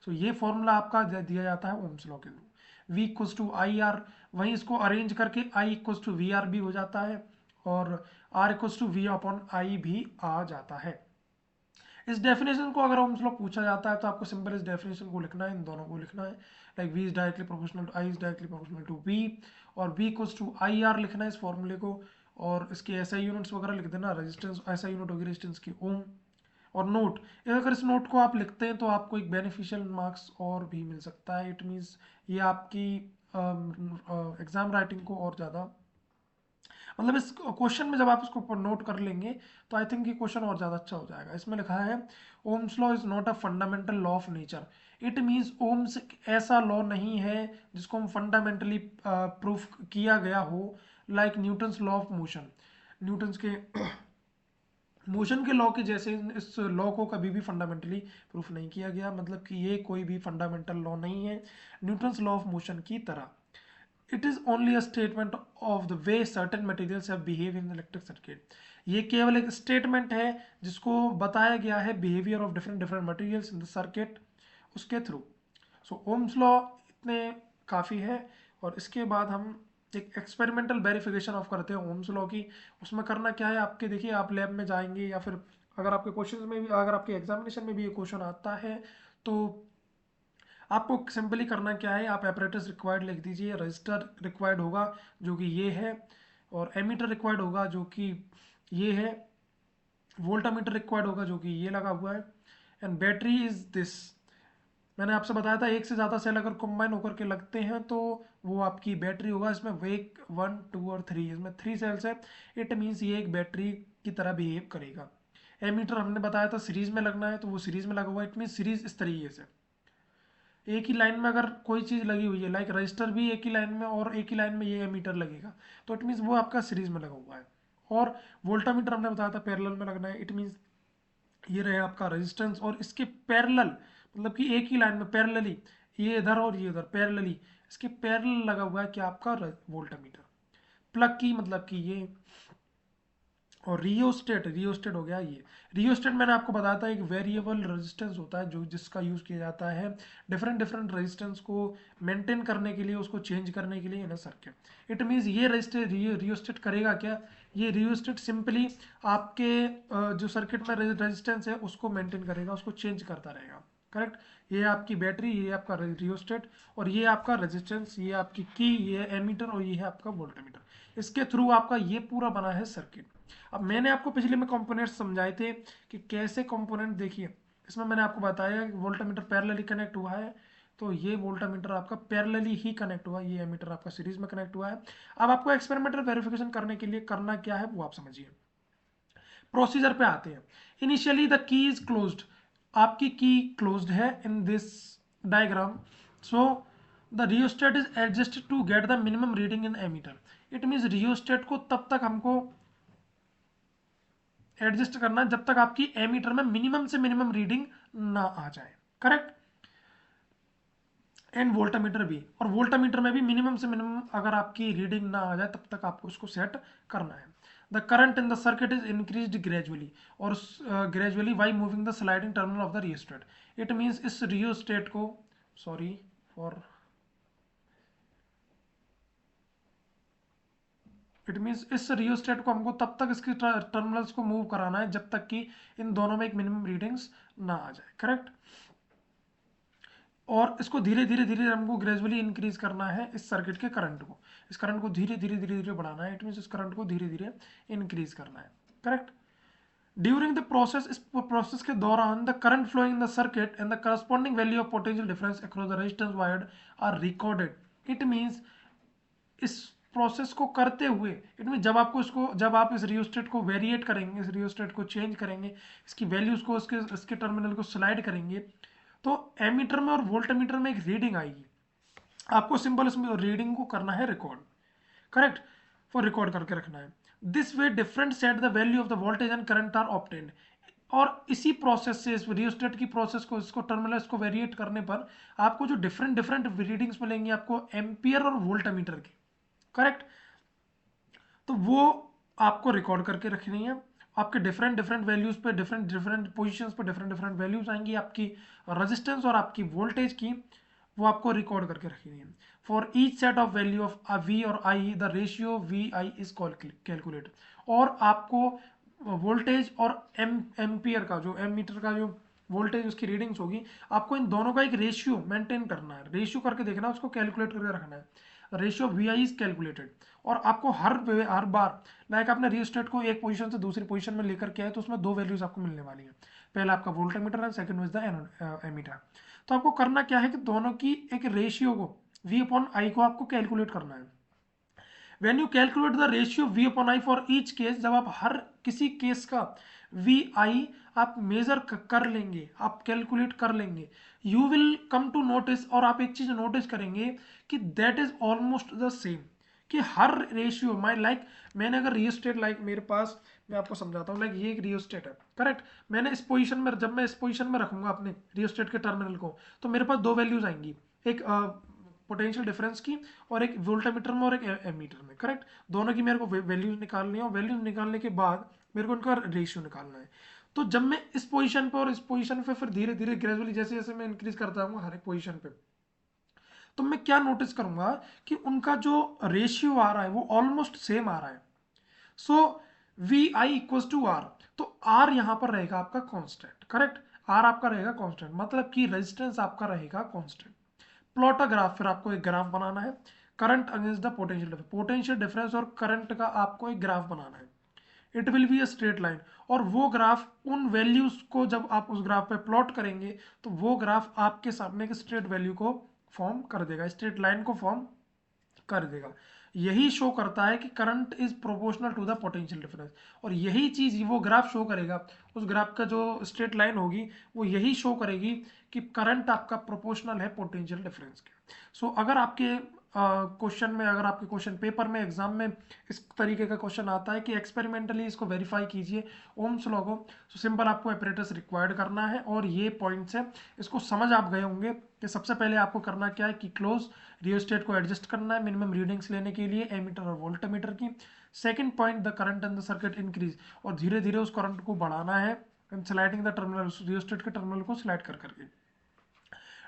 Speaker 1: सो ये फॉर्मूला आपका दिया जाता है ओम्स लॉ के through, V equals to I R. वहीं इसको अरेंज करके I equals to V R भी हो जाता है, और R equals to V upon I भी आ जाता है। इस डेफिनेशन को अगर ओम्स लॉ पूछा जाता है तो आपको सिंपल इस डेफिनेशन को लिखना है, इन दोनों को लिखना है। Like V is directly proportional to I is directly proportional to V, और V equals to I R लिखना है इस फॉर्मूले को, और इसके एसआई यूनिट्स वगैरह लिख देना। रेजिस्टेंस एसआई यूनिट होगी रेजिस्टेंस की ओम। और नोट, अगर इस नोट को आप लिखते हैं तो आपको एक बेनिफिशियल मार्क्स और भी मिल सकता है। इट मीन्स ये आपकी एग्जाम राइटिंग को और ज़्यादा, मतलब इस क्वेश्चन में जब आप इसको नोट कर लेंगे तो आई थिंक ये क्वेश्चन और ज़्यादा अच्छा हो जाएगा। इसमें लिखा है Ohm's law is not a fundamental law of nature. It means Ohm's ऐसा लॉ नहीं है जिसको हम फंडामेंटली प्रूफ किया गया हो, like Newton's law of motion. Newton's के मोशन के लॉ के जैसे इस लॉ को कभी भी फंडामेंटली प्रूफ नहीं किया गया, मतलब कि ये कोई भी फंडामेंटल लॉ नहीं है न्यूटन्स लॉ ऑफ मोशन की तरह। It is only a statement of the way certain materials have behave in electric circuit. ये केवल एक स्टेटमेंट है जिसको बताया गया है behaviour of different different materials in the circuit, उसके थ्रू। सो ओम्स लॉ इतने काफ़ी है। और इसके बाद हम एक एक्सपेरिमेंटल वेरिफिकेशन ऑफ करते हैं ओम्स लॉ की। उसमें करना क्या है, आपके देखिए आप लैब में जाएंगे या फिर अगर आपके क्वेश्चन में भी, अगर आपके एग्जामिनेशन में भी ये क्वेश्चन आता है तो आपको सिंपली करना क्या है, आप एपरेटस रिक्वायर्ड लिख दीजिए। रजिस्टर रिक्वायर्ड होगा जो कि ये है, और एमीटर रिक्वायर्ड होगा जो कि ये है, वोल्टामीटर रिक्वायर्ड होगा जो कि ये लगा हुआ है, एंड बैटरी इज दिस। मैंने आपसे बताया था एक से ज़्यादा सेल अगर कंबाइन होकर के लगते हैं तो वो आपकी बैटरी होगा। इसमें वेक 1 2 और 3, इसमें 3 सेल्स है। इट मीन्स ये एक बैटरी की तरह बिहेव करेगा। एमीटर हमने बताया था सीरीज में लगना है तो वो सीरीज में लगा हुआ है। इट मीन्स सीरीज इस तरीके से एक ही लाइन में अगर कोई चीज़ लगी हुई है, लाइक रजिस्टर भी एक ही लाइन में और एक ही लाइन में ये एमीटर लगेगा, तो इट मीन्स वो आपका सीरीज में लगा हुआ है। और वोल्टामीटर हमने बताया था पैरेलल में लगना है। इट मीन्स ये रहे आपका रेजिस्टेंस, और इसके पैरेलल मतलब कि एक ही लाइन में पैरेलली, ये इधर और ये उधर पैरेलली, इसके पैरेलल लगा हुआ है क्या आपका वोल्टामीटर। प्लग की मतलब कि ये, और रियोस्टेट, रियोस्टेट हो गया ये। रियोस्टेट मैंने आपको बताया था एक वेरिएबल रेजिस्टेंस होता है जो जिसका यूज़ किया जाता है डिफरेंट डिफरेंट रेजिस्टेंस को मेंटेन करने के लिए, उसको चेंज करने के लिए इन अ सर्किट। इट मीन्स ये रियोस्टेट करेगा क्या, ये रियोस्टेट सिंपली आपके जो सर्किट में रेजिस्टेंस है उसको मेंटेन करेगा, उसको चेंज करता रहेगा। करेक्ट, ये आपकी बैटरी, ये आपका रियोस्टेट, और ये आपका रेजिस्टेंस, ये आपकी की, ये एमीटर, और ये है आपका वोल्टमीटर। इसके थ्रू आपका ये पूरा बना है सर्किट। अब मैंने आपको पिछले में कंपोनेंट्स समझाए थे कि कैसे कंपोनेंट, देखिए इसमें मैंने आपको बताया कि वोल्टामीटर पैरेलली कनेक्ट हुआ है, तो ये वोल्टामीटर आपका पैरेलली ही कनेक्ट हुआ, ये एमीटर आपका सीरीज में कनेक्ट हुआ है। अब आपको एक्सपेरिमेंटल वेरिफिकेशन करने के लिए करना क्या है वो आप समझिए। प्रोसीजर पे आते हैं। Initially the key is closed, आपकी की क्लोज्ड है in this diagram. So the rheostat is adjusted to get the minimum reading in ammeter. It means rheostat को तब तक हमको एडजस्ट करना जब तक आपकी एमीटर में मिनिमम से मिनिमम रीडिंग ना आ जाए। करेक्ट, एंड वोल्टामीटर भी, और वोल्टामीटर में भी मिनिमम से मिनिमम अगर आपकी रीडिंग ना आ जाए तब तक आपको उसको सेट करना है। The current in the circuit is increased gradually, और gradually by moving the sliding terminal of the rheostat. It means इस रियोस्टेट को, सॉरी फॉर, इट मीन्स इस रियोस्टेट को हमको तब तक इसके टर्मिनल्स को मूव कराना है जब तक कि इन दोनों में एक मिनिमम रीडिंग्स ना आ जाए। करेक्ट, और इसको धीरे धीरे धीरे हमको ग्रेजुअली इंक्रीज करना है इस सर्किट के करंट को, इस करंट को धीरे धीरे धीरे धीरे बढ़ाना है। इट मीन्स इस करंट को धीरे धीरे इंक्रीज करना है। करेक्ट, ड्यूरिंग द प्रोसेस, इस प्रोसेस के दौरान the current flowing in the circuit and the corresponding value of potential difference across the resistance wired are recorded. It means इस प्रोसेस को करते हुए, इट मीन जब आपको इसको, जब आप इस रियोस्टेट को वेरिएट करेंगे, इस रियोस्टेट को चेंज करेंगे, इसकी वैल्यूज को इसके टर्मिनल को स्लाइड करेंगे, तो एमीटर में और वोल्टमीटर में एक रीडिंग आएगी, आपको सिंपल इसमें रीडिंग को करना है रिकॉर्ड, करेक्ट, फॉर रिकॉर्ड करके रखना है। This way different set the value of the voltage and current are obtained. और इसी प्रोसेस से, इस रियोस्टेट की प्रोसेस को, इसको टर्मिनल्स को वेरिएट करने पर आपको जो डिफरेंट डिफरेंट रीडिंग्स मिलेंगी आपको एम्पियर और वोल्टमीटर की, करेक्ट। तो वो आपको रिकॉर्ड करके रखनी है। आपके डिफरेंट डिफरेंट वैल्यूज पे, डिफरेंट डिफरेंट पोजीशंस पे डिफरेंट डिफरेंट वैल्यूज आएंगी आपकी रेजिस्टेंस और आपकी वोल्टेज की, वो आपको रिकॉर्ड करके रखनी है। For each set of value of V और I the ratio V I is calculated. और आपको वोल्टेज और एम्पियर का जो एमीटर का जो वोल्टेज उसकी रीडिंग्स होगी, आपको इन दोनों का एक रेशियो मेंटेन करना है, रेशियो करके देखना, उसको कैलकुलेट करके रखना है। Ratio V I is calculated. और आपको हर बार लाइक आपने रियोस्टेट को एक पोजीशन से दूसरी पोजीशन में लेकर के आए तो उसमें दो वैल्यूज आपको मिलने वाली है, पहला आपका वोल्टमीटर है, सेकंड इज द एमीटर। तो आपको करना क्या है कि दोनों की एक रेशियो को, वी अपॉन आई को आपको कैलकुलेट करना है। When you calculate the ratio V upon I for each case, जब आप हर किसी केस का वी आई आप मेजर कर लेंगे, आप कैलकुलेट कर लेंगे, you will come to notice, और आप एक चीज नोटिस करेंगे कि that is almost the same, कि हर रेशियो माई लाइक मैंने अगर रियोस्टेट लाइक मेरे पास, मैं आपको समझाता हूँ, लाइक ये एक रियोस्टेट है, करेक्ट। मैंने इस पोजीशन में, जब मैं इस पोजीशन में रखूंगा अपने रियोस्टेट के टर्मिनल को, तो मेरे पास दो वैल्यूज आएंगी, एक पोटेंशियल डिफरेंस की और एक वोल्टामीटर में और एक एमीटर में, करेक्ट। दोनों की मेरे को वैल्यूज निकालनी है, और वैल्यूज निकालने के बाद मेरे को उनका रेशियो निकालना है। तो जब मैं इस पोजीशन पे और इस पोजीशन पे फिर धीरे धीरे ग्रेजुअली जैसे जैसे मैं इंक्रीज करता हूँ हर एक पोजीशन पे, तो मैं क्या नोटिस करूंगा कि उनका जो रेशियो आ रहा है वो ऑलमोस्ट सेम आ रहा है। So V I equals to R, तो आर यहां पर रहेगा आपका कांस्टेंट, करेक्ट। आर आपका रहेगा कांस्टेंट, मतलब कि रेजिस्टेंस आपका रहेगा कांस्टेंट। प्लॉट अ ग्राफ, फिर आपको एक ग्राफ बनाना है, current against the potential difference, potential difference और करंट का आपको एक ग्राफ बनाना है। It will be a straight line, और वो ग्राफ उन वैल्यूज को जब आप उस ग्राफ पे प्लॉट करेंगे तो वो ग्राफ आपके सामने एक स्ट्रेट वैल्यू को फॉर्म कर देगा, स्ट्रेट लाइन को फॉर्म कर देगा। यही शो करता है कि current is proportional to the potential difference, और यही चीज वो ग्राफ शो करेगा, उस ग्राफ का जो स्ट्रेट लाइन होगी वो यही शो करेगी कि करंट आपका प्रोपोर्शनल है पोटेंशियल डिफरेंस के। सो अगर आपके क्वेश्चन में, अगर आपके क्वेश्चन पेपर में, एग्जाम में इस तरीके का क्वेश्चन आता है कि एक्सपेरिमेंटली इसको वेरीफाई कीजिए ओम्स लॉ को, तो सिंपल आपको एपरेटस रिक्वायर्ड करना है, और ये पॉइंट्स है, इसको समझ आप गए होंगे कि सबसे पहले आपको करना क्या है कि क्लोज रियोस्टेट को एडजस्ट करना है मिनिमम रीडिंग्स लेने के लिए एमीटर और वोल्टमीटर की। Second point, the current in the circuit increase, और धीरे धीरे उस करंट को बढ़ाना है and sliding the terminal, rheostat के टर्मिनल को स्लाइड कर करके।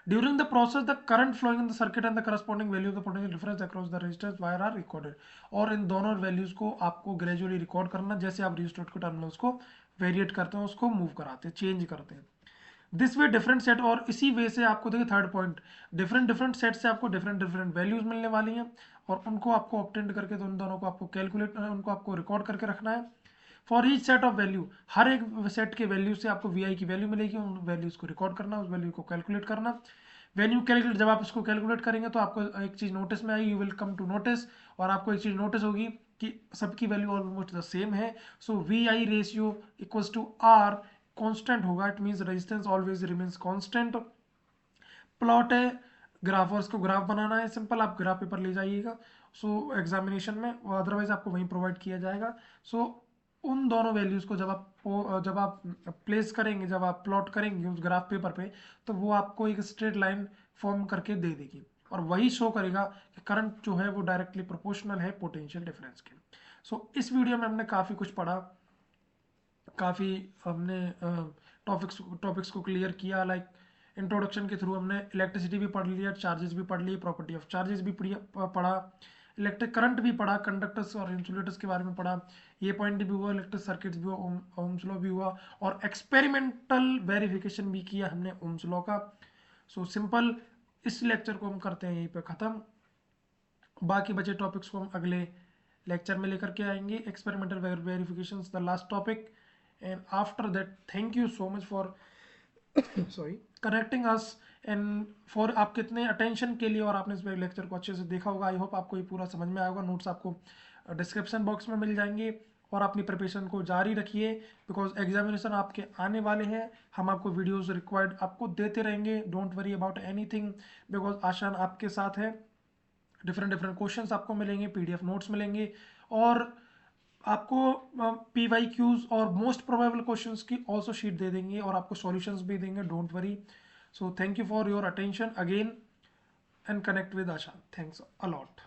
Speaker 1: During the process, the current flowing in the circuit and the corresponding value of the potential difference across the resistors wire are recorded. और इन दोनों वैल्यूज को आपको ग्रेजुअली रिकॉर्ड करना, जैसे आप रियोस्टेट के टर्मिनल्स को वेरिएट करते हैं, उसको मूव कराते हैं, चेंज करते हैं। दिस वे डिफरेंट सेट, और इसी वे से आपको देखिए third point, different different set से आपको डिफरेंट डिफरेंट वैल्यूज मिलने वाली हैं, और उनको आपको ऑब्टेंड करके, तो उन दोनों को आपको कैलकुलेट, उनको आपको रिकॉर्ड करके रखना है। For each set of value, हर एक सेट के वैल्यू से आपको वी आई की वैल्यू मिलेगी, उन वैल्यूज को रिकॉर्ड करना, उस वैल्यू को कैलकुलेट करना। वैन यू कैलकुलेट, जब आप इसको कैलकुलेट करेंगे तो आपको एक चीज नोटिस में आएगी, you will come to notice, और आपको एक चीज नोटिस होगी कि सबकी वैल्यू ऑलमोस्ट द सेम है। So V I ratio equals to R constant होगा, it means resistance always remains constant. Plot है ग्राफर्स को ग्राफ बनाना है, सिंपल आप ग्राफ पेपर ले जाइएगा सो एग्जामिनेशन में, अदरवाइज आपको वहीं प्रोवाइड किया जाएगा। सो उन दोनों वैल्यूज को जब आप प्लेस करेंगे, जब आप प्लॉट करेंगे उस ग्राफ पेपर पे, तो वो आपको एक स्ट्रेट लाइन फॉर्म करके दे देगी, और वही शो करेगा कि करंट जो है वो डायरेक्टली प्रोपोर्शनल है पोटेंशियल डिफरेंस के। सो इस वीडियो में हमने काफ़ी कुछ पढ़ा, काफ़ी हमने टॉपिक्स को क्लियर किया, लाइक इंट्रोडक्शन के थ्रू हमने इलेक्ट्रिसिटी भी पढ़ लिया, चार्जेस भी पढ़ लिए, प्रॉपर्टी ऑफ चार्जेस भी पढ़ा, इलेक्ट्रिक करंट भी पढ़ा, कंडक्टर्स और इंसुलेटर्स के बारे में पढ़ा, ये पॉइंट भी हुआ, इलेक्ट्रिक सर्किट्स भी हुआ, ओम्स लॉ भी हुआ, और एक्सपेरिमेंटल वेरिफिकेशन भी किया हमने ओम्स लॉ का। सो सिंपल इस लेक्चर को हम करते हैं यहीं पे ख़त्म, बाकी बचे टॉपिक्स को हम अगले लेक्चर में लेकर के आएंगे, experimental verification the last topic. And after that thank you so much for sorry connecting us, and for आपके इतने अटेंशन के लिए, और आपने इस लेक्चर को अच्छे से देखा होगा। आई होप आपको ये पूरा समझ में आएगा। नोट्स आपको डिस्क्रिप्शन बॉक्स में मिल जाएंगे, और अपनी प्रिपरेशन को जारी रखिए, बिकॉज एग्जामिनेशन आपके आने वाले हैं। हम आपको वीडियोस रिक्वायर्ड आपको देते रहेंगे, don't worry about anything, because आशान आपके साथ है। डिफरेंट डिफरेंट क्वेश्चंस आपको मिलेंगे, पीडीएफ नोट्स मिलेंगे, और आपको PYQs और मोस्ट प्रोबेबल क्वेश्चंस की ऑल्सो शीट दे देंगे, और आपको सॉल्यूशंस भी देंगे, don't worry. So thank you for your attention again and connect with Asha. Thanks a lot.